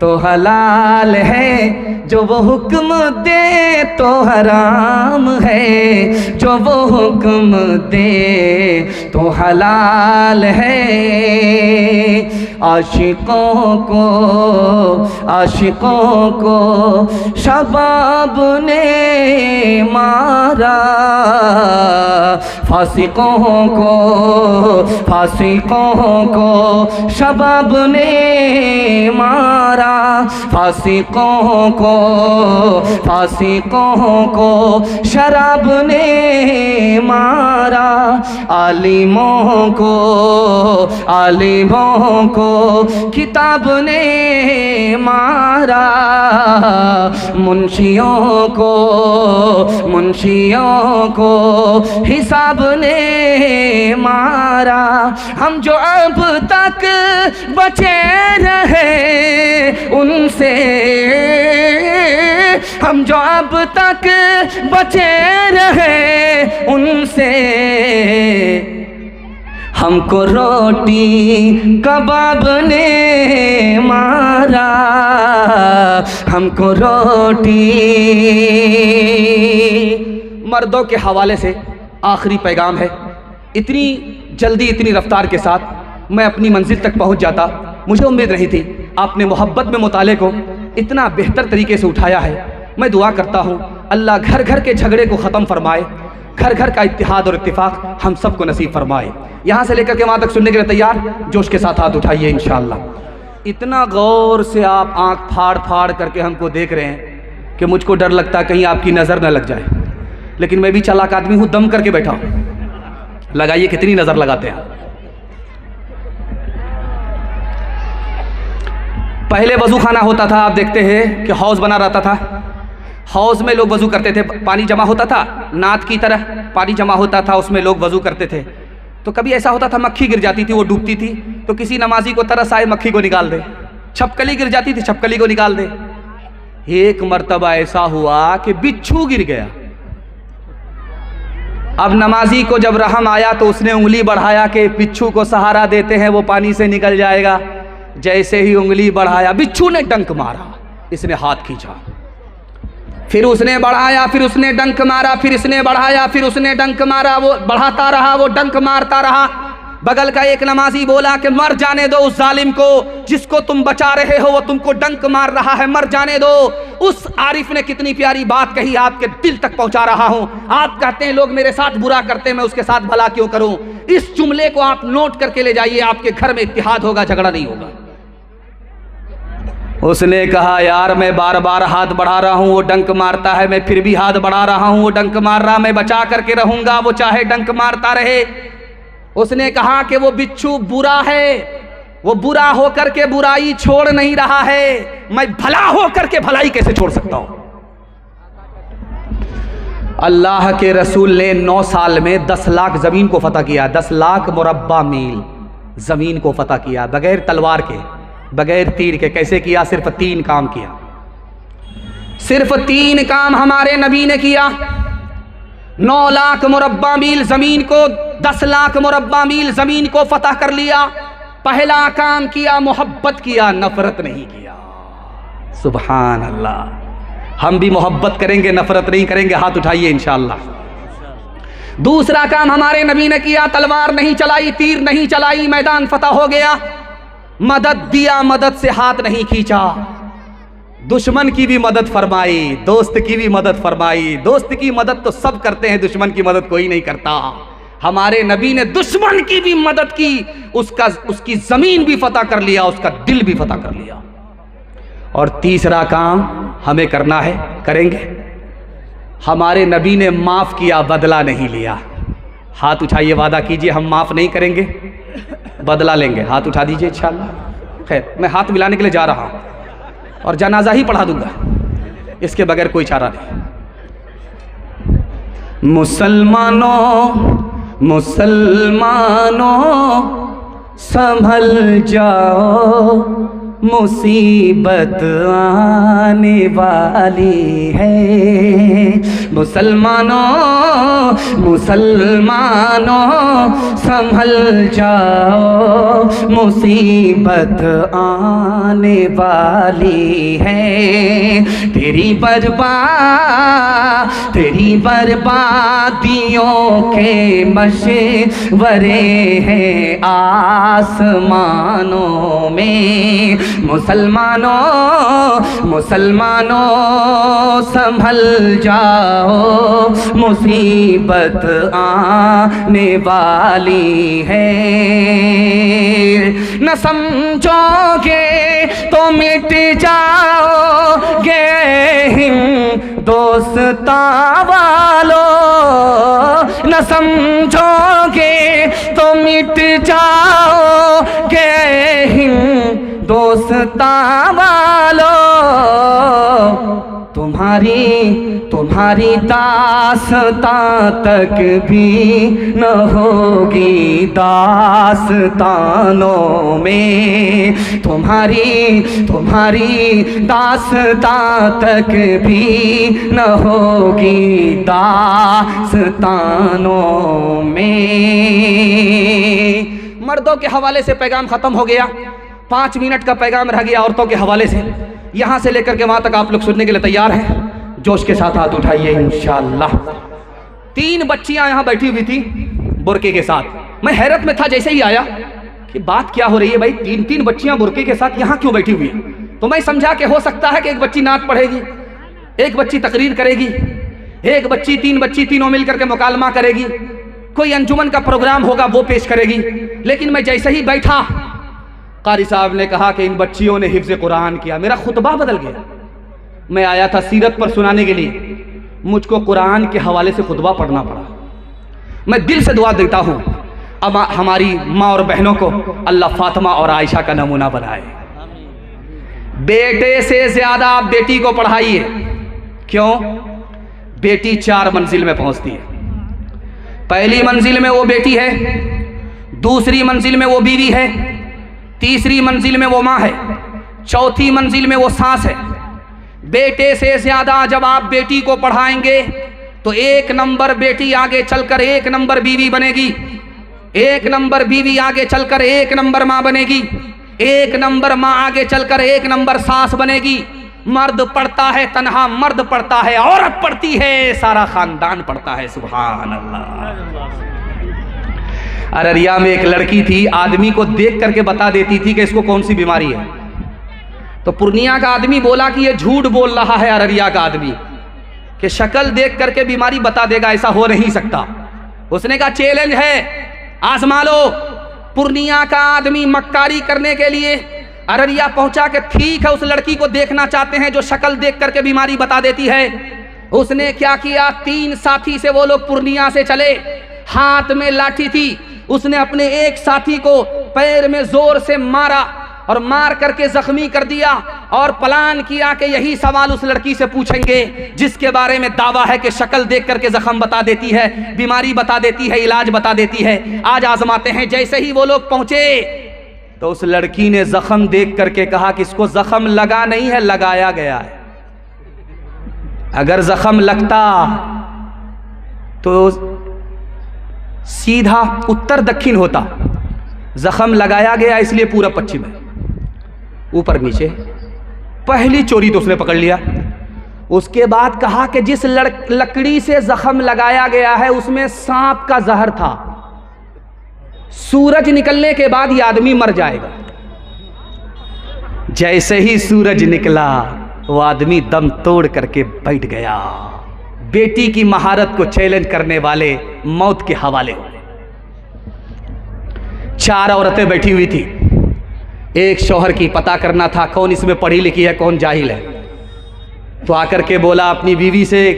तो हलाल है, जो वो हुक्म दे तो हराम है। जो वो हुक्म दे तो हलाल है। आशिकों को शबाब ने मारा, फासिकों को शबाब ने मारा, फासिकों को शराब ने मारा। आलिमों को किताब ने मारा, मुंशियों को हिसाब ने मारा। हम जो अब तक बचे रहे उनसे, हम जो अब तक बचे रहे उनसे, हमको रोटी कबाब ने मारा, हमको रोटी। मर्दों के हवाले से आखिरी पैगाम है, इतनी जल्दी इतनी रफ्तार के साथ मैं अपनी मंजिल तक पहुंच जाता, मुझे उम्मीद नहीं थी। आपने मोहब्बत में मुताले को इतना बेहतर तरीके से उठाया है। मैं दुआ करता हूँ अल्लाह घर घर के झगड़े को ख़त्म फरमाए, घर घर का इत्तिहाद और इत्तिफाक हम सबको नसीब फरमाए। यहाँ से लेकर के वहाँ तक सुनने के लिए तैयार? जोश के साथ हाथ उठाइए इंशाअल्लाह। इतना गौर से आप आँख फाड़ फाड़ करके हमको देख रहे हैं कि मुझको डर लगता है कहीं आपकी नज़र न लग जाए, लेकिन मैं भी चालाक आदमी हूँ, दम करके बैठा हूँ। लगाइए कितनी नज़र लगाते हैं। पहले वज़ू खाना होता था, आप देखते हैं कि हौज़ बना रहता था, हौज़ में लोग वज़ू करते थे, पानी जमा होता था, नाद की तरह पानी जमा होता था, उसमें लोग वज़ू करते थे। तो कभी ऐसा होता था मक्खी गिर जाती थी, वो डूबती थी, तो किसी नमाजी को तरस आए मक्खी को निकाल दे। छपकली गिर जाती थी, छपकली को निकाल दे। एक मर्तबा ऐसा हुआ कि बिच्छू गिर गया। अब नमाजी को जब रहम आया तो उसने उंगली बढ़ाया कि बिच्छू को सहारा देते हैं, वो पानी से निकल जाएगा। जैसे ही उंगली बढ़ाया, बिच्छू ने डंक मारा, इसने हाथ खींचा, फिर उसने बढ़ाया, फिर उसने डंक मारा, फिर इसने बढ़ाया, फिर उसने डंक मारा, वो बढ़ाता रहा, वो डंक मारता रहा। बगल का एक नमाजी बोला कि मर जाने दो उस जालिम को, जिसको तुम बचा रहे हो वो तुमको डंक मार रहा है, मर जाने दो। उस आरिफ ने कितनी प्यारी बात कही, आपके दिल तक पहुंचा रहा हूं। आप कहते हैं लोग मेरे साथ बुरा करते हैं, मैं उसके साथ भला क्यों करूं? इस जुमले को आप नोट करके ले जाइए, आपके घर में इत्तिहाद होगा, झगड़ा नहीं होगा। उसने कहा यार मैं बार बार हाथ बढ़ा रहा हूं, वो डंक मारता है, मैं फिर भी हाथ बढ़ा रहा हूं, वो डंक मार रहा, मैं बचा करके रहूंगा, वो चाहे डंक मारता रहे। उसने कहा कि वो बिच्छू बुरा है, वो बुरा होकर के बुराई छोड़ नहीं रहा है, मैं भला होकर के भलाई कैसे छोड़ सकता हूं? अल्लाह के रसूल ने 9 साल में 10 लाख जमीन को फतह किया, 10 लाख मुरब्बा मील जमीन को फतह किया, बगैर तलवार के, बगैर तीर के। कैसे किया? सिर्फ 3 काम किया, सिर्फ 3 काम हमारे नबी ने किया। 9 लाख मुरब्बा मील जमीन को, 10 लाख मुरब्बा मील जमीन को फतह कर लिया। पहला काम किया, मोहब्बत किया, नफरत नहीं किया। सुभान अल्लाह। हम भी मोहब्बत करेंगे, नफरत नहीं करेंगे, हाथ उठाइए इंशाअल्लाह। दूसरा काम हमारे नबी ने किया, तलवार नहीं चलाई, तीर नहीं चलाई, मैदान फतह हो गया। मदद दिया, मदद से हाथ नहीं खींचा, दुश्मन की भी मदद फरमाई, दोस्त की भी मदद फरमाई। दोस्त की मदद तो सब करते हैं, दुश्मन की मदद कोई नहीं करता। हमारे नबी ने दुश्मन की भी मदद की, उसकी जमीन भी फतह कर लिया, उसका दिल भी फतह कर लिया। और तीसरा काम हमें करना है, करेंगे। हमारे नबी ने माफ किया, बदला नहीं लिया। हाथ उठाइए, वादा कीजिए हम माफ नहीं करेंगे, बदला लेंगे। हाथ उठा दीजिए इंशाअल्लाह। खैर मैं हाथ मिलाने के लिए जा रहा हूं और जनाजा ही पढ़ा दूंगा, इसके बगैर कोई चारा नहीं। मुसलमानों मुसलमानों संभल जाओ, मुसीबत आने वाली है। मुसलमानों मुसलमानों संभल जाओ, मुसीबत आने वाली है। तेरी बर्बादियों के मशवरे हैं आसमानों में। मुसलमानों मुसलमानों संभल जाओ, मुसीबत आने वाली है। न समझोगे तो मिट जाओगे हिंदुस्ता वालों, न समझोगे तो मिट जाओगे हिंदुस्ता वालों। तुम्हारी दास्तां तक भी न होगी दास्तानों में। तुम्हारी दास्तां तक भी न होगी दास्तानों में। मर्दों के हवाले से पैगाम खत्म हो गया, 5 मिनट का पैगाम रह गया औरतों के हवाले से। यहाँ से लेकर के वहाँ तक आप लोग सुनने के लिए तैयार हैं? जोश के साथ हाथ उठाइए इंशाअल्लाह। 3 बच्चियाँ यहाँ बैठी हुई थी बुरके के साथ। मैं हैरत में था जैसे ही आया कि बात क्या हो रही है भाई, 3 बच्चियाँ बुरके के साथ यहाँ क्यों बैठी हुई है? तो मैं समझा कि हो सकता है कि एक बच्ची नात पढ़ेगी, एक बच्ची तकरीर करेगी, एक बच्ची 3 बच्ची तीनों मिलकर के मुकालमा करेगी, कोई अंजुमन का प्रोग्राम होगा वो पेश करेगी। लेकिन मैं जैसे ही बैठा, कारी साहब ने कहा कि इन बच्चियों ने हिफ्ज़ कुरान किया। मेरा खुतबा बदल गया। मैं आया था सीरत पर सुनाने के लिए, मुझको कुरान के हवाले से खुतबा पढ़ना पड़ा। मैं दिल से दुआ देता हूँ अब हमारी माँ और बहनों को अल्लाह फातिमा और आयशा का नमूना बनाए। बेटे से ज़्यादा आप बेटी को पढ़ाइए। क्यों? बेटी 4 मंजिल में पहुँचती है। पहली मंजिल में वो बेटी है, दूसरी मंजिल में वो बीवी है, तीसरी मंजिल में वो माँ है, चौथी मंजिल में वो सास है। बेटे से ज़्यादा जब आप बेटी को पढ़ाएंगे तो 1 नंबर बेटी आगे चलकर 1 नंबर बीवी बनेगी, 1 नंबर बीवी आगे चलकर 1 नंबर माँ बनेगी, 1 नंबर माँ आगे चलकर 1 नंबर सास बनेगी। मर्द पढ़ता है तन्हा मर्द पढ़ता है, औरत पढ़ती है सारा खानदान पढ़ता है। सुभान अल्लाह। अररिया में एक लड़की थी, आदमी को देख करके बता देती थी कि इसको कौन सी बीमारी है। तो पूर्णिया का आदमी बोला कि ये झूठ बोल रहा है अररिया का आदमी कि शक्ल देख करके बीमारी बता देगा, ऐसा हो नहीं सकता। उसने कहा चैलेंज है, आजमा लो। पूर्णिया का आदमी मक्कारी करने के लिए अररिया पहुंचा के ठीक है उस लड़की को देखना चाहते हैं जो शक्ल देख करके बीमारी बता देती है। उसने क्या किया, 3 साथी से वो लोग पूर्णिया से चले, हाथ में लाठी थी। उसने अपने एक साथी को पैर में जोर से मारा और मार करके जख्मी कर दिया और प्लान किया कि यही सवाल उस लड़की से पूछेंगे जिसके बारे में दावा है कि शक्ल देख करके जख्म बता देती है, बीमारी बता देती है, इलाज बता देती है। आज आजमाते हैं। जैसे ही वो लोग पहुंचे तो उस लड़की ने जख्म देख करके कहा कि इसको जख्म लगा नहीं है, लगाया गया है। अगर जख्म लगता तो सीधा उत्तर दक्षिण होता, जख्म लगाया गया इसलिए पूरा पश्चिम है, ऊपर नीचे। पहली चोरी तो उसने पकड़ लिया। उसके बाद कहा कि जिस लकड़ी से जख्म लगाया गया है उसमें सांप का जहर था, सूरज निकलने के बाद ये आदमी मर जाएगा। जैसे ही सूरज निकला वो आदमी दम तोड़ करके बैठ गया। बेटी की महारत को चैलेंज करने वाले मौत के हवाले हो गए। 4 औरतें बैठी हुई थी। एक शौहर की पता करना था कौन इसमें पढ़ी लिखी है कौन जाहिल है। तो आकर के बोला अपनी बीवी से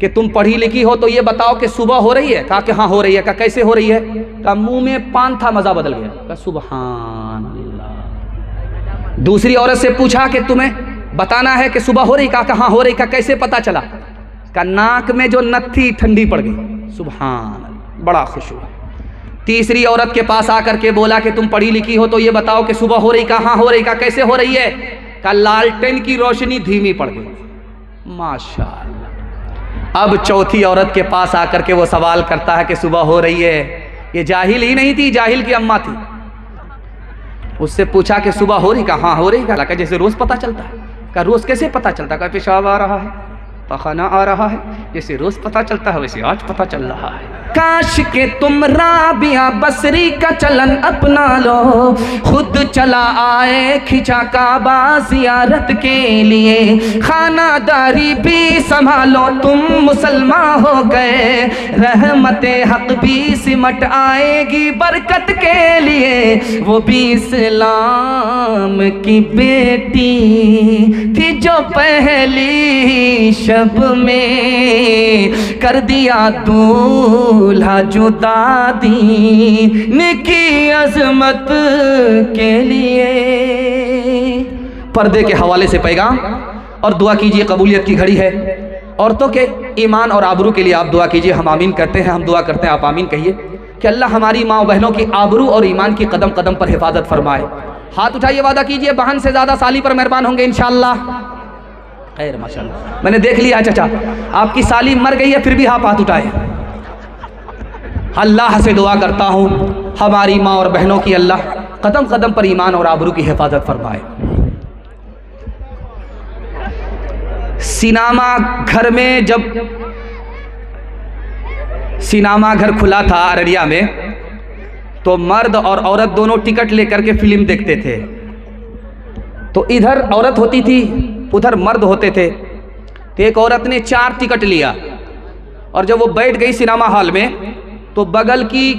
कि तुम पढ़ी लिखी हो तो ये बताओ कि सुबह हो रही है? कहा कि हाँ हो रही है। कहा कैसे हो रही है? कहा मुंह में पान था मजा बदल गया। कहा सुभान अल्लाह। दूसरी औरत से पूछा कि तुम्हें बताना है कि सुबह हो रही? कहा हाँ हो रही। कहा कैसे पता चला? कहा नाक में जो नथ थी ठंडी पड़ गई। सुभान अल्लाह, बड़ा खुश हुआ। तीसरी औरत के पास आकर के बोला कि तुम पढ़ी लिखी हो तो ये बताओ कि सुबह हो रही? कहा हाँ हो रही। कहा कैसे हो रही है? कहा लालटेन की रोशनी धीमी पड़ गई। माशाअल्लाह। अब चौथी औरत के पास आकर के वो सवाल करता है कि सुबह हो रही है। ये जाहिल ही नहीं थी, जाहिल की अम्मा थी। उससे पूछा कि सुबह हो रही? कहा हाँ हो रही। कहा जैसे रोज पता चलता है। कहा रोज कैसे पता चलता? कहा पेशाब आ रहा है, पखाना आ रहा है, जैसे रोज पता चलता है वैसे आज पता चल रहा है। काश के तुम राबिया बसरी का चलन अपना लो, खुद चला आए खिंचा काबा जियारत के लिए, खानादारी भी संभालो तुम मुसलमान हो गए, रहमते हक भी सिमट आएगी बरकत के लिए। वो भी इस्लाम की बेटी थी जो पहली शब में कर दिया दूल्हा जुदा दीन की अजमत के लिए। पर्दे के हवाले से पैगाम और दुआ कीजिए, कबूलियत की घड़ी है। औरतों के ईमान और आबरू के लिए आप दुआ कीजिए। हम आमीन करते हैं, हम दुआ करते हैं, आप आमीन कहिए कि अल्लाह हमारी माँ बहनों की आबरू और ईमान की कदम कदम पर हिफाजत फरमाए। हाथ उठाइए, वादा कीजिए बहन से ज़्यादा साली पर मेहरबान होंगे इंशाअल्लाह। खैर माशाअल्लाह, मैंने देख लिया चाचा आपकी साली मर गई है फिर भी आप हाथ उठाए। अल्लाह से दुआ करता हूँ हमारी माँ और बहनों की अल्लाह कदम कदम पर ईमान और आबरू की हिफाजत फरमाए। सिनेमा घर में जब सिनेमा घर खुला था अररिया में तो मर्द और औरत दोनों टिकट लेकर के फिल्म देखते थे। तो इधर औरत होती थी, उधर मर्द होते थे। तो एक औरत ने 4 टिकट लिया और जब वो बैठ गई सिनेमा हॉल में तो बगल की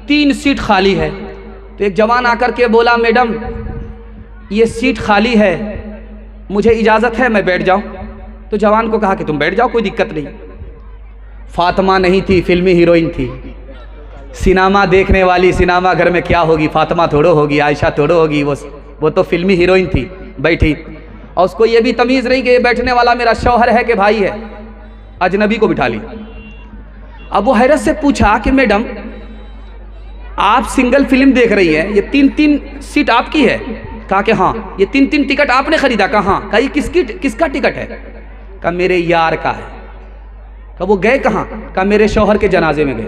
3 सीट खाली है। तो एक जवान आकर के बोला, मैडम ये सीट खाली है, मुझे इजाज़त है मैं बैठ जाऊं? तो जवान को कहा कि तुम बैठ जाओ, कोई दिक्कत नहीं। फातिमा नहीं थी, फिल्मी हीरोइन थी। सिनेमा देखने वाली सिनेमा घर में क्या होगी, फातिमा थोड़ो होगी, आयशा थोड़ो होगी, वो तो फिल्मी हीरोइन थी, बैठी। और उसको ये भी तमीज़ नहीं कि ये बैठने वाला मेरा शौहर है कि भाई है, अजनबी को बिठा ली। अब वो हैरत से पूछा कि मैडम आप सिंगल फिल्म देख रही हैं, ये 3-3 सीट आपकी है? कहा कि हाँ। ये 3-3 टिकट आपने खरीदा? कहा हाँ। कहा ये किसका टिकट है? कहा मेरे यार का है। कहा वो गए कहाँ? कहा मेरे शौहर के जनाजे में गए।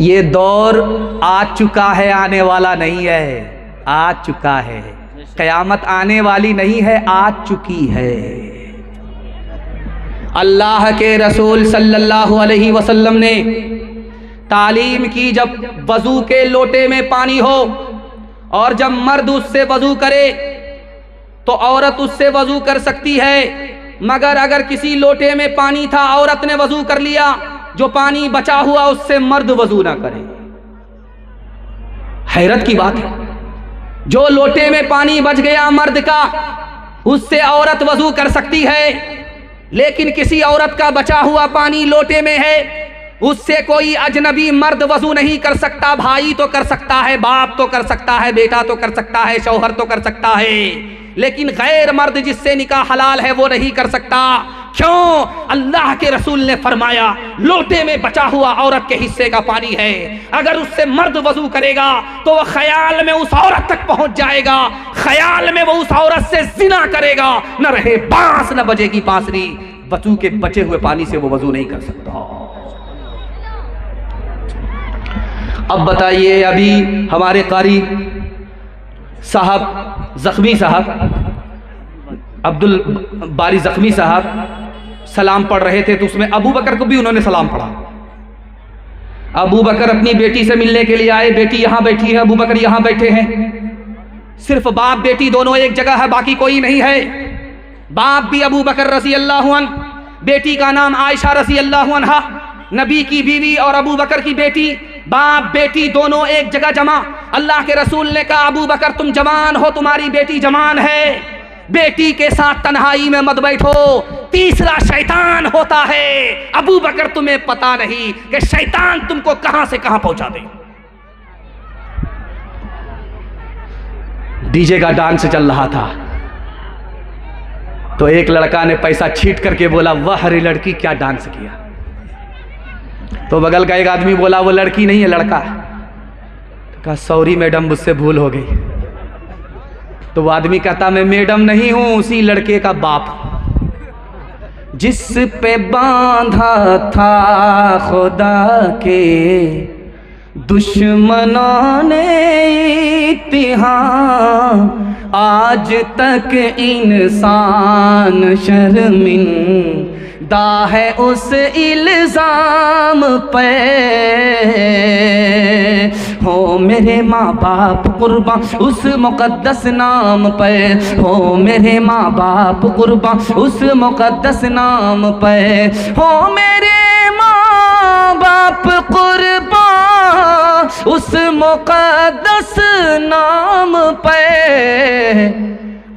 ये दौर आ चुका है, आने वाला नहीं है, आ चुका है। क़यामत आने वाली नहीं है, आ चुकी है। अल्लाह के रसूल सल्लल्लाहु अलैहि वसल्लम ने तालीम की, जब वज़ू के लोटे में पानी हो और जब मर्द उससे वज़ू करे तो औरत उससे वज़ू कर सकती है, मगर अगर किसी लोटे में पानी था, औरत ने वज़ू कर लिया, जो पानी बचा हुआ उससे मर्द वज़ू ना करे। हैरत की बात है, जो लोटे में पानी बच गया मर्द का, उससे औरत वज़ू कर सकती है, लेकिन किसी औरत का बचा हुआ पानी लोटे में है, उससे कोई अजनबी मर्द वज़ू नहीं कर सकता। भाई तो कर सकता है, बाप तो कर सकता है, बेटा तो कर सकता है, शौहर तो कर सकता है, लेकिन गैर मर्द जिससे निकाह हलाल है वो नहीं कर सकता। क्यों? अल्लाह के रसूल ने फरमाया लोटे में बचा हुआ औरत के हिस्से का पानी है, अगर उससे मर्द वज़ू करेगा तो वह ख्याल में उस औरत तक पहुंच जाएगा, ख्याल में वो उस औरत से जिना करेगा, न रहे बांस न बजेगी बांसुरी, वज़ू के बचे हुए पानी से वो वज़ू नहीं कर सकता। अब बताइए, अभी हमारे कारी साहब ज़ख्मी साहब अब्दुल बारी ज़ख्मी साहब सलाम पढ़ रहे थे, तो उसमें अबू बकर को भी उन्होंने सलाम पढ़ा। अबू बकर अपनी बेटी से मिलने के लिए आए, बेटी यहाँ बैठी है, अबू बकर यहाँ बैठे हैं, सिर्फ बाप बेटी दोनों एक जगह है, बाकी कोई नहीं है। बाप भी अबू बकर रज़ी अल्लाहु अन्हु, बेटी का नाम आयशा रज़ी अल्लाहु अन्हा, नबी की बीवी और अबू बकर की बेटी, बाप बेटी दोनों एक जगह जमा। अल्लाह के रसूल ने कहा अबू बकर तुम जवान हो, तुम्हारी बेटी जवान है, बेटी के साथ तन्हाई में मत बैठो, तीसरा शैतान होता है। अबू बकर तुम्हें पता नहीं कि शैतान तुमको कहां से कहां पहुंचा दे। डीजे का डांस चल रहा था, तो एक लड़का ने पैसा छीट करके बोला वाह रे लड़की क्या डांस किया। तो बगल का एक आदमी बोला वो लड़की नहीं है लड़का। तो कहा सॉरी मैडम मुझसे भूल हो गई। तो वो आदमी कहता मैं मैडम नहीं हूं, उसी लड़के का बाप जिस पे बांधा था खुदा के दुश्मनों ने इत्तिहाम, आज तक इंसान शर्मिंदा है उस इल्जाम पे। हो मेरे माँ बाप कुर्बान उस मुकद्दस नाम पे, हो मेरे माँ बाप कुर्बान उस मुकद्दस नाम पे, हो मेरे माँ बाप कुर्बान उस मुकद्दस नाम पे।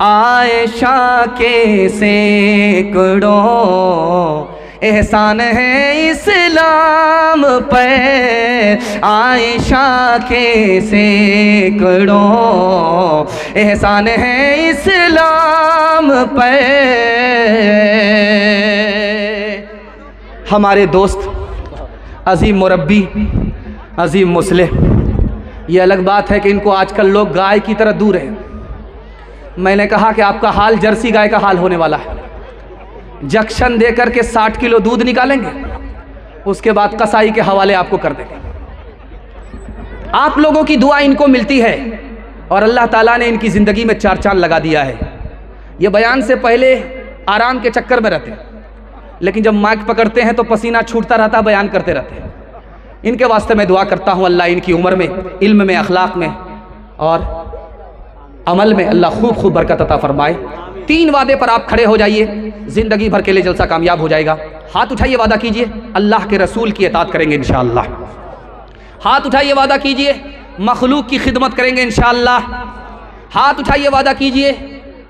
आयशा के सैकड़ों एहसान है इस्लाम पे, आयशा के सैकड़ों एहसान है इस्लाम पे। हमारे दोस्त अजीम मुरब्बी अजीम मुस्लिह, ये अलग बात है कि इनको आजकल लोग गाय की तरह दूर हैं। मैंने कहा कि आपका हाल जर्सी गाय का हाल होने वाला है। जक्शन देकर के 60 किलो दूध निकालेंगे, उसके बाद कसाई के हवाले आपको कर देंगे। आप लोगों की दुआ इनको मिलती है और अल्लाह ताला ने इनकी ज़िंदगी में 4 चांद लगा दिया है। ये बयान से पहले आराम के चक्कर में रहते हैं, लेकिन जब माइक पकड़ते हैं तो पसीना छूटता रहता, बयान करते रहते हैं। इनके वास्ते मैं दुआ करता हूँ अल्लाह इनकी उम्र में, इल्म में, अखलाक में और अमल में अल्लाह खूब खूब बरकत अता फरमाए। 3 वादे पर आप खड़े हो जाइए, ज़िंदगी भर के लिए जलसा कामयाब हो जाएगा। हाथ उठाइए, वादा कीजिए अल्लाह के रसूल की इताअत करेंगे इंशाअल्लाह। हाथ उठाइए, वादा कीजिए मखलूक की खिदमत करेंगे इंशाअल्लाह। हाथ उठाइए, वादा कीजिए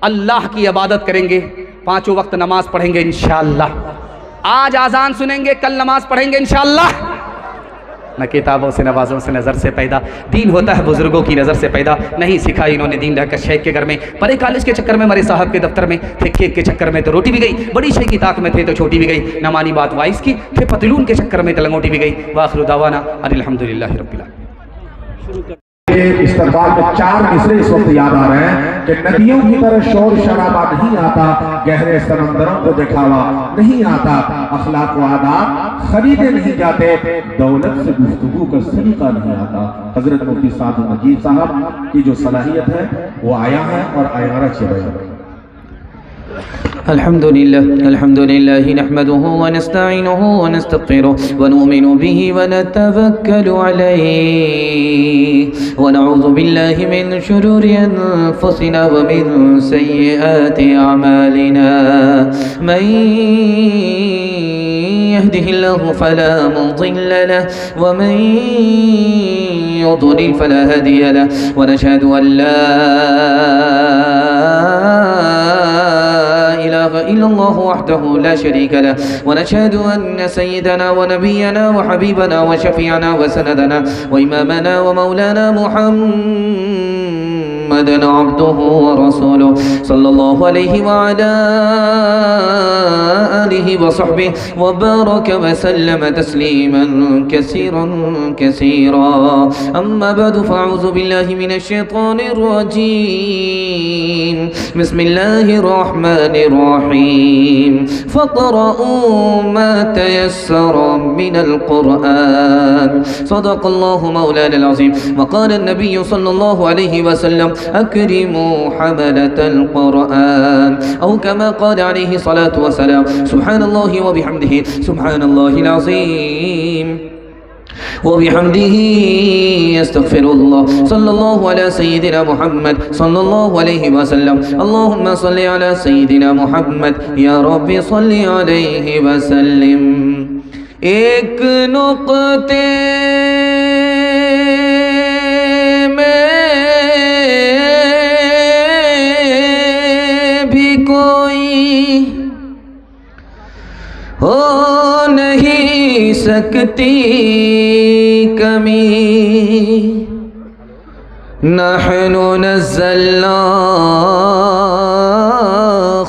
अल्लाह की इबादत करेंगे, 5 वक्त नमाज पढ़ेंगे इंशाअल्लाह। आज आज़ान सुनेंगे, कल नमाज पढ़ेंगे इंशाअल्लाह। न किताबों से नवाज़ों से नज़र से पैदा, दीन होता है बुज़ुर्गों की नज़र से पैदा। नहीं सिखा इन्होंने दीन रहकर शेख के घर में, परे कॉलेज के चक्कर में, मरे साहब के दफ्तर में थे, केक के चक्कर में तो रोटी भी गई, बड़ी शेख की ताक में थे तो छोटी भी गई, न मानी बात वाइस की, थे पतलून के चक्कर में तो लंगोटी भी गई। वाखिर दावाना अल्हम्दुलिल्लाहि रब्बिल आलमीन। इस्तकबाल में 4 मिसरे इस वक्त याद आ रहे हैं कि नदियों की तरह शोर शराबा नहीं आता, गहरे समंदरों को दिखावा नहीं आता, अखलाक व आदाब खरीदे नहीं जाते, दौलत से गुफ्तगू का सलीका नहीं आता। हजरत मुफ्ती साद मजीद साहब की जो सलाहियत है वो आया है और आयारा चल अल्हम्दुलिल्लाह नहमदुहु व नस्तईनुहु व नस्तगफिरुहु व नुमिनु बिही व नतवक्कलु अलैहि व नऊज़ु बिल्लाहि मिन शुरूरि अनफुसिना व मिन सय्यिआति अमालिना। मन यहदिहिल्लाहु फला मुदिल्ल लहु व मन युद्लिल फला हादिय लहु व नशहदु अन ला इल्लल्लाह वहदहु ला शरीका लह व नशहदु अन्न सय्यदना व नबियना व हबीबना व शफीअना व सनदना व इमामना व मौलाना मुहम्मदन अब्दुहु व रसूलुहु सल्लल्लाहु अलैहि व अला आलिहि व सहबिहि व बारक व सल्लम तस्लीमन कसीरन कसीरा। अम्मा बअदु फअऊज़ु बिल्लाहि मिनश शैतानिर रजीम। बिस्मिल्लाहिर रहमानिर रहीम। फ़क़रऊ मा तयस्सर मिनल क़ुरआन। सदक़ल्लाहु मौलाना अज़ीम। व क़ाल अन्नबिय्यु सल्लल्लाहु अलैहि वसल्लम अकरिमू हमलतल क़ुरआन औ कमा क़ाल अलैहि सलातु व सलाम। सुब्हानल्लाहि व बिहम्दिहि सुब्हानल्लाहिल अज़ीम व बिहम्दिही अस्तग़फिरुल्लाह। सल्लल्लाहु अला सय्यिदिना मुहम्मद सल्लल्लाहु अलैहि वसल्लम। अल्लाहुम्मा सल्लि अला सय्यिदिना मुहम्मद या रब्बी सल्लि अलैहि वसल्लिम। एक नुक़्ते में भी कोई हो नहीं सकती कमी, नहनु नज़्ज़लना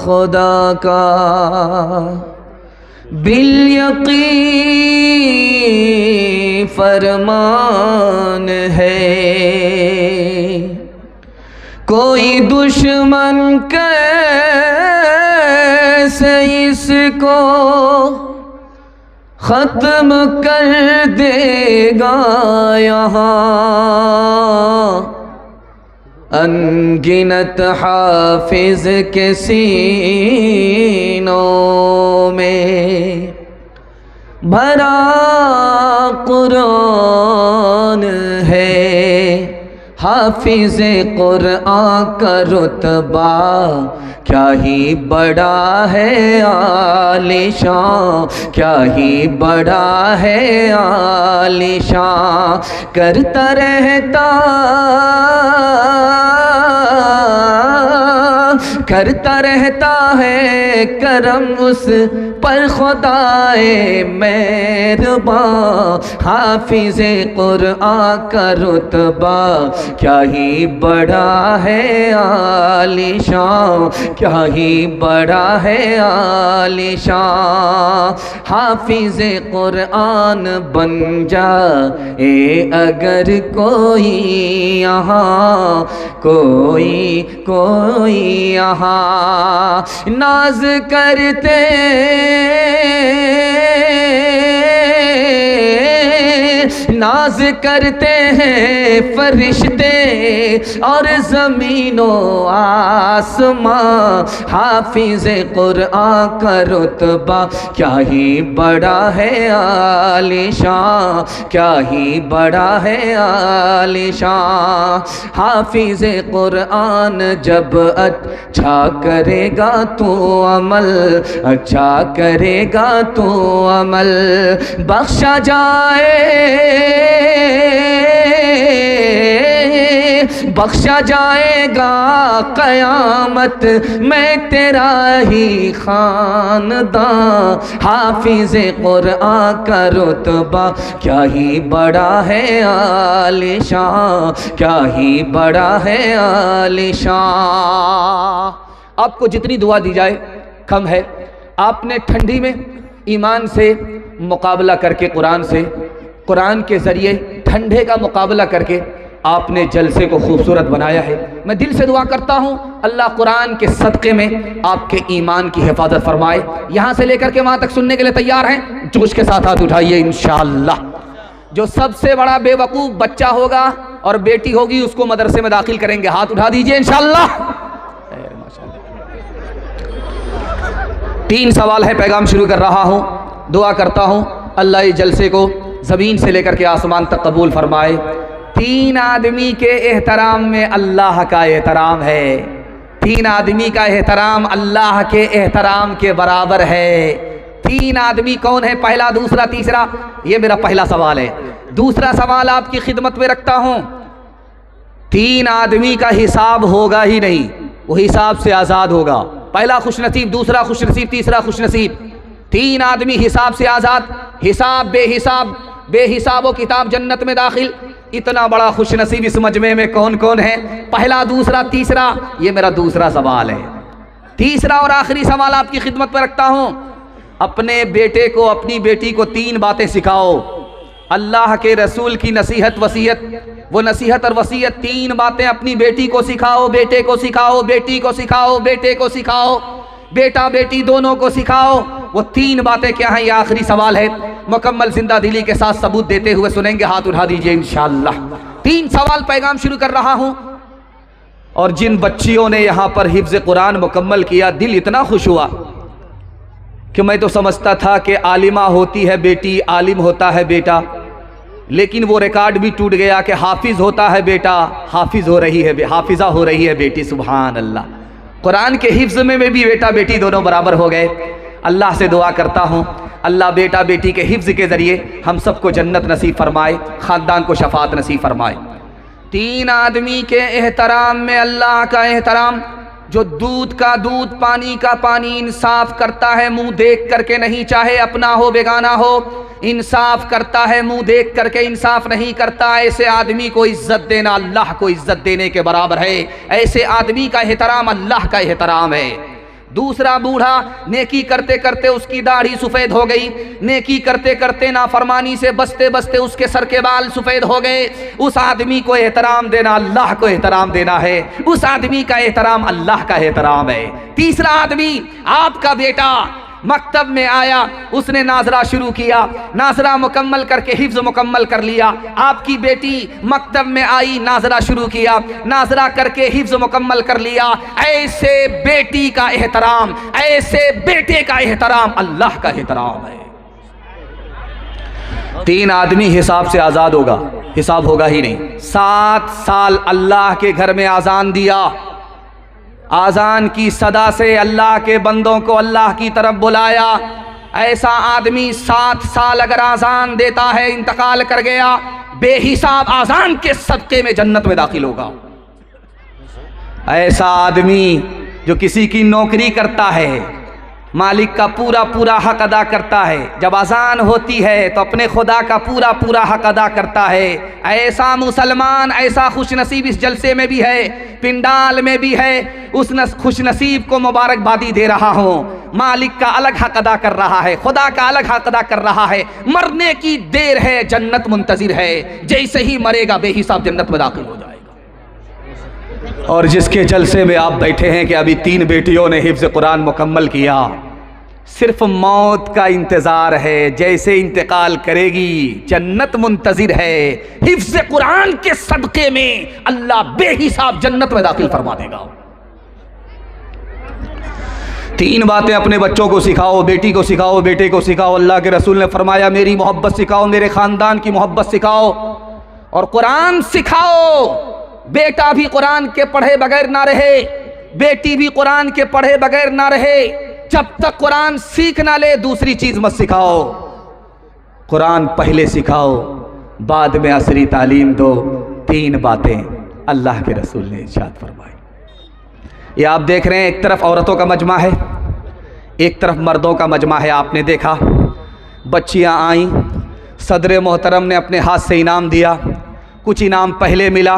खुदा का बिल यक़ीन फरमान है। कोई दुश्मन कैसे इसको ख़त्म कर देगा यहाँ, अनगिनत हाफिज के सीनों में भरा कुरान है। हाफिज कुरान का रुतबा क्या ही बड़ा है आलिशान, क्या ही बड़ा है आलिशान। करता रहता है करम उस पर खुदाए मेहरबान। हाफिज़े कुरान का रुतबा क्या ही बड़ा है आलिशान, क्या ही बड़ा है आलिशान। हाफिज़े कुरान बन जाए अगर कोई यहाँ, कोई यहाँ नाज नाज करते हैं फरिश्ते और ज़मीनो आसमां, हाफिज़ कुरान का रुतबा क्या ही बड़ा है आलिशान, क्या ही बड़ा है आलिशान। हाफिज़ कुरान जब अच्छा करेगा तो अमल, अच्छा करेगा तो अमल बख्शा जाए, बख्शा जाएगा क़यामत में तेरा ही ख़ानदान। हाफिज़ कुरान का रुतबा क्या ही बड़ा है आलिशान, क्या ही बड़ा है आलिशान। आपको जितनी दुआ दी जाए कम है। आपने ठंडी में ईमान से मुकाबला करके, कुरान से, कुरान के ज़रिए ठंडे का मुकाबला करके आपने जलसे को खूबसूरत बनाया है। मैं दिल से दुआ करता हूँ अल्लाह कुरान के सदक़े में आपके ईमान की हिफाजत फरमाए। यहाँ से लेकर के वहाँ तक सुनने के लिए तैयार हैं? जोश के साथ हाथ उठाइए इंशाअल्लाह। जो सबसे बड़ा बेवकूफ़ बच्चा होगा और बेटी होगी उसको मदरसे में दाखिल करेंगे, हाथ उठा दीजिए इंशाअल्लाह। 3 सवाल है, पैगाम शुरू कर रहा हूँ। दुआ करता हूँ अल्लाह इस जलसे को ज़मीन से लेकर के आसमान तक कबूल फरमाए। 3 आदमी के एहतराम में अल्लाह का एहतराम है। 3 आदमी का एहतराम अल्लाह के एहतराम के बराबर है। 3 आदमी कौन है? पहला, दूसरा, तीसरा। ये मेरा पहला सवाल है। दूसरा सवाल आपकी खिदमत में रखता हूँ। 3 आदमी का हिसाब होगा ही नहीं, वो हिसाब से आज़ाद होगा। पहला खुशनसीब, दूसरा खुशनसीब, तीसरा खुशनसीब। 3 आदमी हिसाब से आज़ाद, हिसाब बेहिसाब, बेहिसाबो किताब जन्नत में दाखिल। इतना बड़ा खुशनसीब इस मजमे में कौन कौन है? पहला, दूसरा, तीसरा। ये मेरा दूसरा सवाल है। तीसरा और आखिरी सवाल आपकी खिदमत में रखता हूँ। अपने बेटे को, अपनी बेटी को 3 बातें सिखाओ। अल्लाह के रसूल की नसीहत वसीयत, वो नसीहत और वसीयत 3 बातें अपनी बेटी को सिखाओ, बेटे को सिखाओ, बेटी को सिखाओ, बेटे को सिखाओ, बेटा बेटी दोनों को सिखाओ। वो 3 बातें क्या हैं? ये आखिरी सवाल है। मुकम्मल जिंदा दिली के साथ सबूत देते हुए सुनेंगे, हाथ उठा दीजिए इंशाअल्लाह। 3 सवाल पैगाम शुरू कर रहा हूँ। और जिन बच्चियों ने यहाँ पर हिफ्ज़ कुरान मुकम्मल किया, दिल इतना खुश हुआ कि मैं तो समझता था कि आलिमा होती है बेटी, आलिम होता है बेटा, लेकिन वो रिकॉर्ड भी टूट गया कि हाफिज़ होता है बेटा, हाफिज़ हो रही है, हाफिज़ा हो रही है बेटी। सुभान अल्लाह। कुरान के हिफ्ज़ में भी बेटा बेटी दोनों बराबर हो गए। अल्लाह से दुआ करता हूँ अल्लाह बेटा बेटी के हिफ्ज़ के ज़रिए हम सबको जन्नत नसीब फरमाए, ख़ानदान को शफ़ाअत नसीब फरमाए। 3 आदमी के एहतराम में अल्लाह का एहतराम। जो दूध का दूध, पानी का पानी इंसाफ करता है, मुंह देख करके नहीं, चाहे अपना हो बेगाना हो, इंसाफ करता है, मुंह देख करके इंसाफ नहीं करता। ऐसे आदमी को इज्जत देना अल्लाह को इज्जत देने के बराबर है। ऐसे आदमी का एहतराम अल्लाह का एहतराम है। दूसरा, बूढ़ा नेकी करते करते उसकी दाढ़ी सफ़ेद हो गई, नेकी करते करते नाफरमानी से बचते बचते उसके सर के बाल सफ़ेद हो गए। उस आदमी को एहतराम देना अल्लाह को एहतराम देना है। उस आदमी का एहतराम अल्लाह का एहतराम है। तीसरा आदमी, आपका बेटा मकतब में आया, उसने नाजरा शुरू किया, नाजरा मुकम्मल करके हिफ्ज़ मुकम्मल कर लिया। आपकी बेटी मकतब में आई, नाजरा शुरू किया, नाजरा करके हिफ्ज़ मुकम्मल कर लिया। ऐसे बेटी का एहतराम, ऐसे बेटे का एहतराम अल्लाह का एहतराम है। 3 आदमी हिसाब से आज़ाद होगा, हिसाब होगा ही नहीं। 7 साल अल्लाह के घर में आज़ान दिया, आज़ान की सदा से अल्लाह के बंदों को अल्लाह की तरफ बुलाया। ऐसा आदमी 7 साल अगर आज़ान देता है, इंतकाल कर गया, बेहिसाब आज़ान के सदक़े में जन्नत में दाखिल होगा। ऐसा आदमी जो किसी की नौकरी करता है, मालिक का पूरा पूरा हक अदा करता है, जब अज़ान होती है तो अपने खुदा का पूरा पूरा हक अदा करता है। ऐसा मुसलमान, ऐसा खुशनसीब इस जलसे में भी है, पिंडाल में भी है। उस खुशनसीब को मुबारकबादी दे रहा हूँ। मालिक का अलग हक अदा कर रहा है, खुदा का अलग हक अदा कर रहा है। मरने की देर है, जन्नत मुंतज़िर है। जैसे ही मरेगा बेहिसाब जन्नत में दाखिल हो जाएगा। और जिसके जलसे में आप बैठे हैं कि अभी 3 बेटियों ने हिफ्ज़ कुरान मुकम्मल किया, सिर्फ मौत का इंतज़ार है, जैसे इंतकाल करेगी जन्नत मुंतज़िर है। हिफ्ज़ कुरान के सदक़े में अल्लाह बेहिसाब जन्नत में दाखिल फरमा देगा। 3 बातें अपने बच्चों को सिखाओ, बेटी को सिखाओ, बेटे को सिखाओ। अल्लाह के रसूल ने फरमाया मेरी मोहब्बत सिखाओ, मेरे ख़ानदान की मोहब्बत सिखाओ और कुरान सिखाओ। बेटा भी कुरान के पढ़े बगैर ना रहे, बेटी भी कुरान के पढ़े बगैर ना रहे। जब तक कुरान सीख ना ले दूसरी चीज मत सिखाओ। कुरान पहले सिखाओ, बाद में असरी तालीम दो। 3 बातें अल्लाह के रसूल ने इरशाद फरमाई। ये आप देख रहे हैं, एक तरफ औरतों का मजमा है, एक तरफ मर्दों का मजमा है। आपने देखा बच्चियां आईं, सदर मोहतरम ने अपने हाथ से इनाम दिया। कुछ इनाम पहले मिला,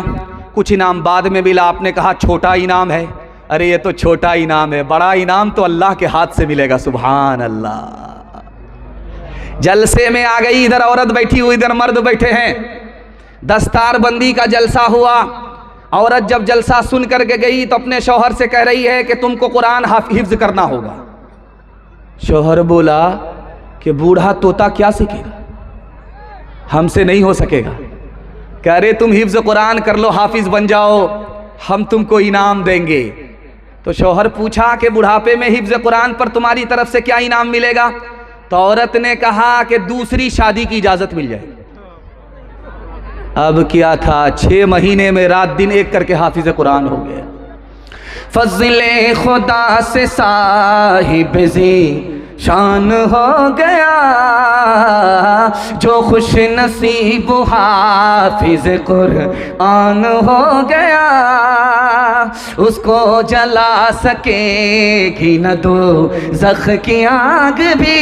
कुछ इनाम बाद में मिला। आपने कहा छोटा इनाम है। अरे ये तो छोटा इनाम है, बड़ा इनाम तो अल्लाह के हाथ से मिलेगा। सुभान अल्लाह। जलसे में आ गई, इधर औरत बैठी हुई, इधर मर्द बैठे हैं। दस्तारबंदी का जलसा हुआ। औरत जब जलसा सुन करके गई तो अपने शौहर से कह रही है कि तुमको कुरान हिफ्ज करना होगा। शौहर बोला कि बूढ़ा तोता क्या सीखेगा, हमसे नहीं हो सकेगा। कह रहे तुम हिफ्ज कुरान कर लो, हाफिज बन जाओ, हम तुमको इनाम देंगे। तो शौहर पूछा कि बुढ़ापे में हिफ्ज कुरान पर तुम्हारी तरफ से क्या इनाम मिलेगा? तो औरत ने कहा कि दूसरी शादी की इजाजत मिल जाए। अब क्या था, 6 महीने में रात दिन एक करके हाफिज कुरान हो गया। फज़ले खुदा से साहिब जी शान हो गया, जो खुश नसीब हाफिज कुरान हो गया, उसको जला सकेगी न दोज़ख की आग भी,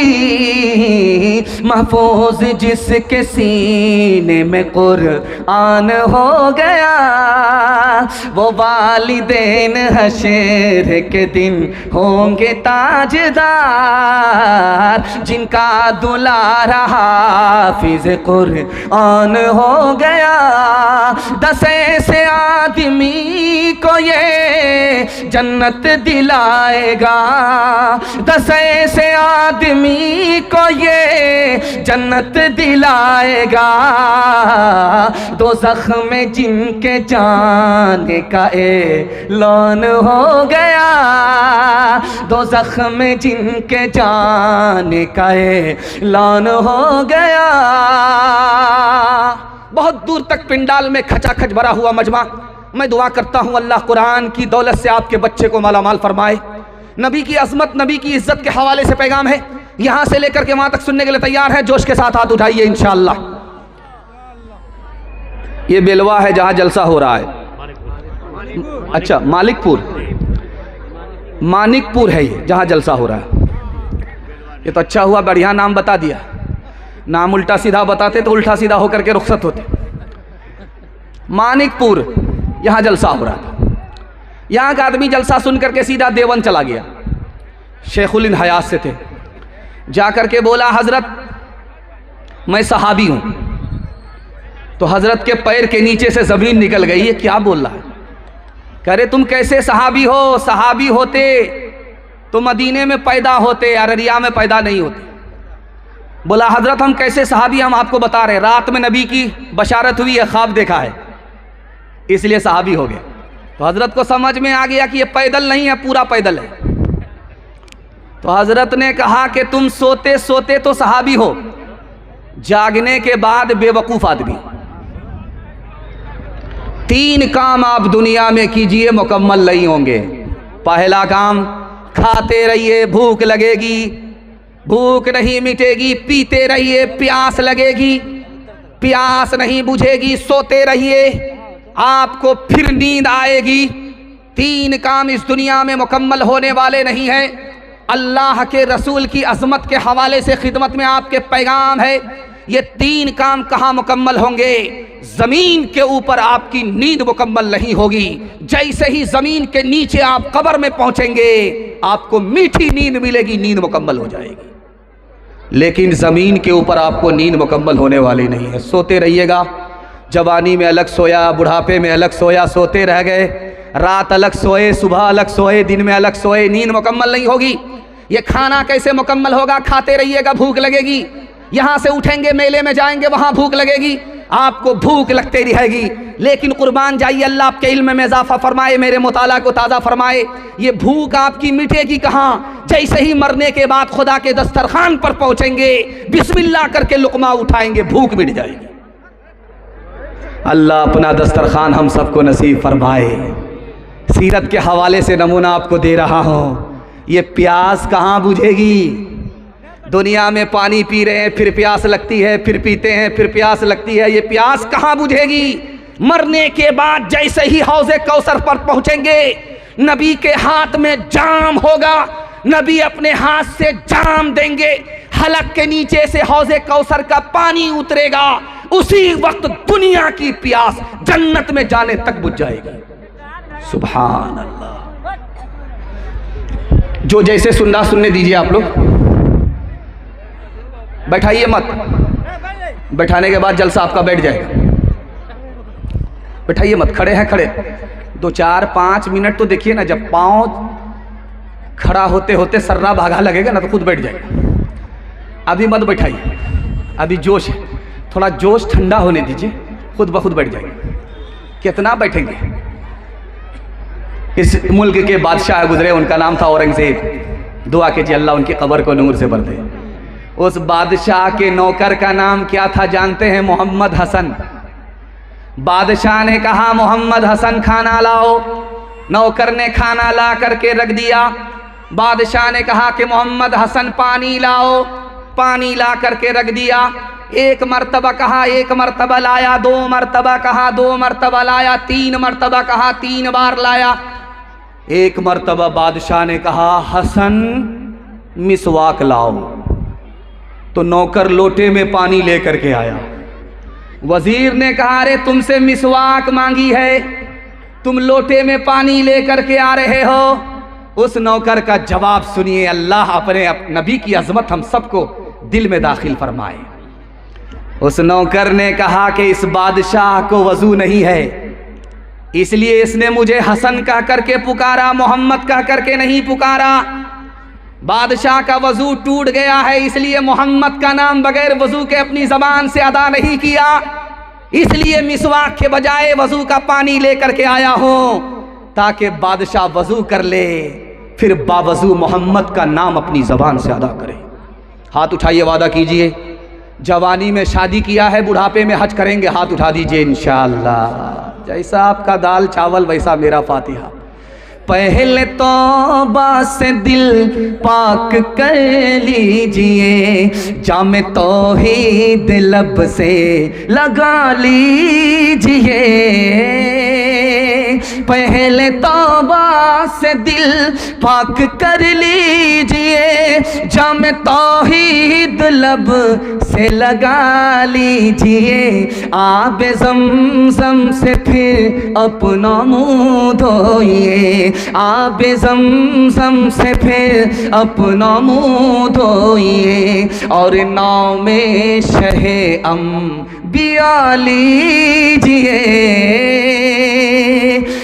महफूज जिसके सीने में कुरान हो गया, वो वालिदैन हशर के दिन होंगे ताजदार, जिनका दुलारा हाफिज कुरान हो गया। 10 ऐसे आदमी को ये जन्नत दिलाएगा, 10 ऐसे आदमी को ये जन्नत दिलाएगा, दोज़ख में जिनके जाने का ऐलान हो गया, दोज़ख में जिनके जाने का ऐलान हो गया। बहुत दूर तक पिंडाल में खचाखच भरा हुआ मजमा। मैं दुआ करता हूँ अल्लाह कुरान की दौलत से आपके बच्चे को मालामाल फरमाए। नबी की अजमत, नबी की इज्जत के हवाले से पैगाम है, यहाँ से लेकर के वहाँ तक सुनने के लिए तैयार है? जोश के साथ हाथ उठाइए इंशाअल्लाह। ये बेलवा है जहाँ जलसा हो रहा है। अच्छा, मानिकपुर है ये जहाँ जलसा हो रहा है। ये तो अच्छा हुआ, बढ़िया नाम बता दिया। नाम उल्टा सीधा बताते तो उल्टा सीधा होकर के रुखसत होते। मानिकपुर यहाँ जलसा हो रहा था। यहाँ का आदमी जलसा सुन करके सीधा देवन चला गया। शेखुल इन हयात से थे। जा करके बोला हजरत मैं सहाबी हूँ। तो हजरत के पैर के नीचे से ज़मीन निकल गई। ये क्या बोल रहा है? कह रहे तुम कैसे सहाबी हो? सहाबी होते तो मदीने में पैदा होते, अररिया में पैदा नहीं होते। बोला हजरत हम कैसे सहाबी, हम आपको बता रहे, रात में नबी की बशारत हुई है, ख्वाब देखा है, इसलिए सहाबी हो गए। तो हजरत को समझ में आ गया कि ये पैदल नहीं है, पूरा पैदल है। तो हजरत ने कहा कि तुम सोते सोते तो सहाबी हो, जागने के बाद बेवकूफ़ आदमी। 3 काम आप दुनिया में कीजिए, मुकम्मल नहीं होंगे। पहला काम, खाते रहिए, भूख लगेगी, भूख नहीं मिटेगी, पीते रहिए, प्यास लगेगी, प्यास नहीं बुझेगी, सोते रहिए, आपको फिर नींद आएगी। 3 काम इस दुनिया में मुकम्मल होने वाले नहीं हैं। अल्लाह के रसूल की अज़मत के हवाले से खिदमत में आपके पैगाम है, ये 3 काम कहाँ मुकम्मल होंगे? ज़मीन के ऊपर आपकी नींद मुकम्मल नहीं होगी। जैसे ही ज़मीन के नीचे आप कब्र में पहुँचेंगे, आपको मीठी नींद मिलेगी, नींद मुकम्मल हो जाएगी। लेकिन ज़मीन के ऊपर आपको नींद मुकम्मल होने वाली नहीं है। सोते रहिएगा, जवानी में अलग सोया, बुढ़ापे में अलग सोया, सोते रह गए, रात अलग सोए, सुबह अलग सोए, दिन में अलग सोए, नींद मुकम्मल नहीं होगी। ये खाना कैसे मुकम्मल होगा? खाते रहिएगा, भूख लगेगी। यहाँ से उठेंगे, मेले में जाएंगे, वहाँ भूख लगेगी, आपको भूख लगती रहेगी। लेकिन कुर्बान जाइए, अल्लाह आपके इल्म में इजाफा फरमाए, मेरे मुताला को ताज़ा फरमाए। ये भूख आपकी मिटेगी कहाँ? जैसे ही मरने के बाद खुदा के दस्तरखान पर पहुँचेंगे, बिस्मिल्लाह करके लुक़मा उठाएंगे, भूख मिट जाएगी। अल्लाह अपना दस्तरखान हम सबको नसीब फरमाए। सीरत के हवाले से नमूना आपको दे रहा हूँ। ये प्यास कहाँ बुझेगी? दुनिया में पानी पी रहे हैं, फिर प्यास लगती है, फिर पीते हैं, फिर प्यास लगती है। ये प्यास कहाँ बुझेगी? मरने के बाद जैसे ही हौज़े कौसर पर पहुँचेंगे, नबी के हाथ में जाम होगा, नबी अपने हाथ से जाम देंगे, हलक के नीचे से हौज़े कौसर का पानी उतरेगा। उसी वक्त दुनिया की प्यास जन्नत में जाने तक बुझ जाएगी। सुभान अल्लाह। जो जैसे सुनना सुनने दीजिए। आप लोग बैठाइए मत, बैठाने के बाद जलसा आपका बैठ जाएगा। बैठाइए मत, खड़े हैं खड़े 2 4 5 मिनट तो देखिए ना। जब पाँव खड़ा होते होते सर्रा भागा लगेगा ना तो खुद बैठ जाएगा। अभी मत बैठाइए, अभी जोश है, थोड़ा जोश ठंडा होने दीजिए, खुद ब खुद बैठ जाएगा। कितना बैठेंगे? इस मुल्क के बादशाह गुजरे, उनका नाम था औरंगजेब। दुआ कीजिए अल्लाह उनकी कब्र को नूर से भर दे। उस बादशाह के नौकर का नाम क्या था जानते हैं? मोहम्मद हसन। बादशाह ने कहा मोहम्मद हसन खाना लाओ। नौकर ने खाना ला करके रख दिया। बादशाह ने कहा कि मोहम्मद हसन पानी लाओ। पानी ला करके रख दिया। एक मर्तबा कहा, एक मर्तबा लाया। 2 मर्तबा कहा, 2 मर्तबा लाया। 3 मर्तबा कहा, 3 बार लाया। एक मर्तबा बादशाह ने कहा हसन मिसवाक लाओ। तो नौकर लोटे में पानी लेकर के आया। वजीर ने कहा अरे तुमसे मिसवाक मांगी है, तुम लोटे में पानी लेकर के आ रहे हो। उस नौकर का जवाब सुनिए। अल्लाह अपने नबी की अजमत हम सबको दिल में दाखिल फरमाए। उस नौकर ने कहा कि इस बादशाह को वजू नहीं है, इसलिए इसने मुझे हसन कह करके पुकारा, मोहम्मद कह करके नहीं पुकारा। बादशाह का वजू टूट गया है, इसलिए मोहम्मद का नाम बगैर वजू के अपनी जबान से अदा नहीं किया, इसलिए मिसवाक के बजाय वजू का पानी लेकर के आया हूं, ताकि बादशाह वजू कर ले, फिर बावजू मोहम्मद का नाम अपनी जबान से अदा करे। हाथ उठाइए, वादा कीजिए। जवानी में शादी किया है, बुढ़ापे में हज करेंगे, हाथ उठा दीजिए इंशाअल्लाह। जैसा आपका दाल चावल वैसा मेरा फातिहा। पहले तौबा से दिल पाक कर लीजिए, जामे तौहीद लब से लगा लीजिए। पहले तौबा से दिल पाक कर लीजिए, जामे तौहीद लब से लगा लीजिए। आब ज़मज़म से फिर अपना मुँह धोइए, आब ज़मज़म से फिर अपना मुँह धोइए, और नाव में शहे अंबिया लीजिए।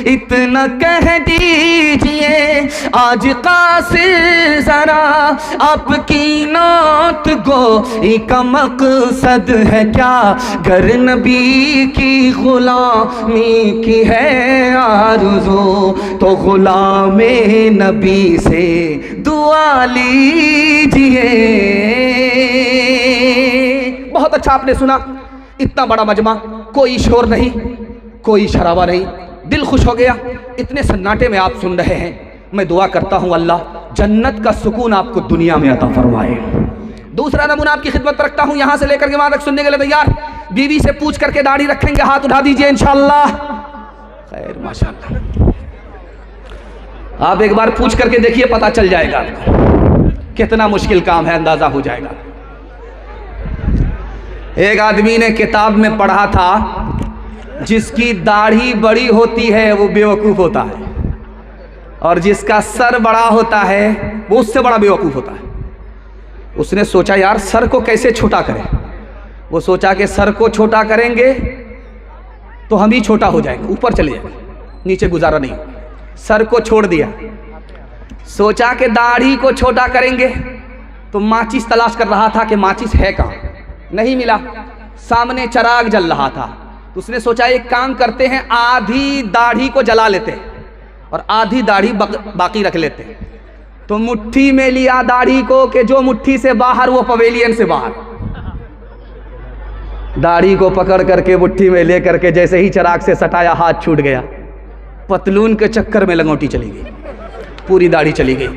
इतना कह दीजिए आज कासिर जरा, आपकी नात गोई का मकसद है क्या? घर नबी की गुलामी की है आरज़ू, तो गुलामे नबी से दुआ लीजिए। बहुत अच्छा आपने सुना। इतना बड़ा मजमा, कोई शोर नहीं, कोई शराबा नहीं, दिल खुश हो गया। इतने सन्नाटे में आप सुन रहे हैं। मैं दुआ करता हूँ अल्लाह जन्नत का सुकून आपको दुनिया में अता फरमाए। दूसरा नमूना आपकी खिदमत रखता हूँ, यहाँ से लेकर के वहाँ तक सुनने के लिए तैयार। बीवी से पूछ करके दाढ़ी रखेंगे, हाथ उठा दीजिए इंशाअल्लाह। खैर माशाअल्लाह, आप एक बार पूछ करके देखिए, पता चल जाएगा आपको कितना मुश्किल काम है, अंदाजा हो जाएगा। एक आदमी ने किताब में पढ़ा था, जिसकी दाढ़ी बड़ी होती है वो बेवकूफ़ होता है, और जिसका सर बड़ा होता है वो उससे बड़ा बेवकूफ़ होता है। उसने सोचा यार सर को कैसे छोटा करें। वो सोचा कि सर को छोटा करेंगे तो हम ही छोटा हो जाएंगे, ऊपर चले जाएंगे, नीचे गुजारा नहीं। सर को छोड़ दिया। सोचा कि दाढ़ी को छोटा करेंगे, तो माचिस तलाश कर रहा था कि माचिस है कहाँ, नहीं मिला। सामने चिराग जल रहा था, तो उसने सोचा एक काम करते हैं, आधी दाढ़ी को जला लेते हैं और आधी दाढ़ी बाकी रख लेते हैं। तो मुट्ठी में लिया दाढ़ी को कि जो मुट्ठी से बाहर वो पवेलियन से बाहर। दाढ़ी को पकड़ करके मुट्ठी में ले करके जैसे ही चिराग से सटाया, हाथ छूट गया। पतलून के चक्कर में लंगोटी चली गई, पूरी दाढ़ी चली गई।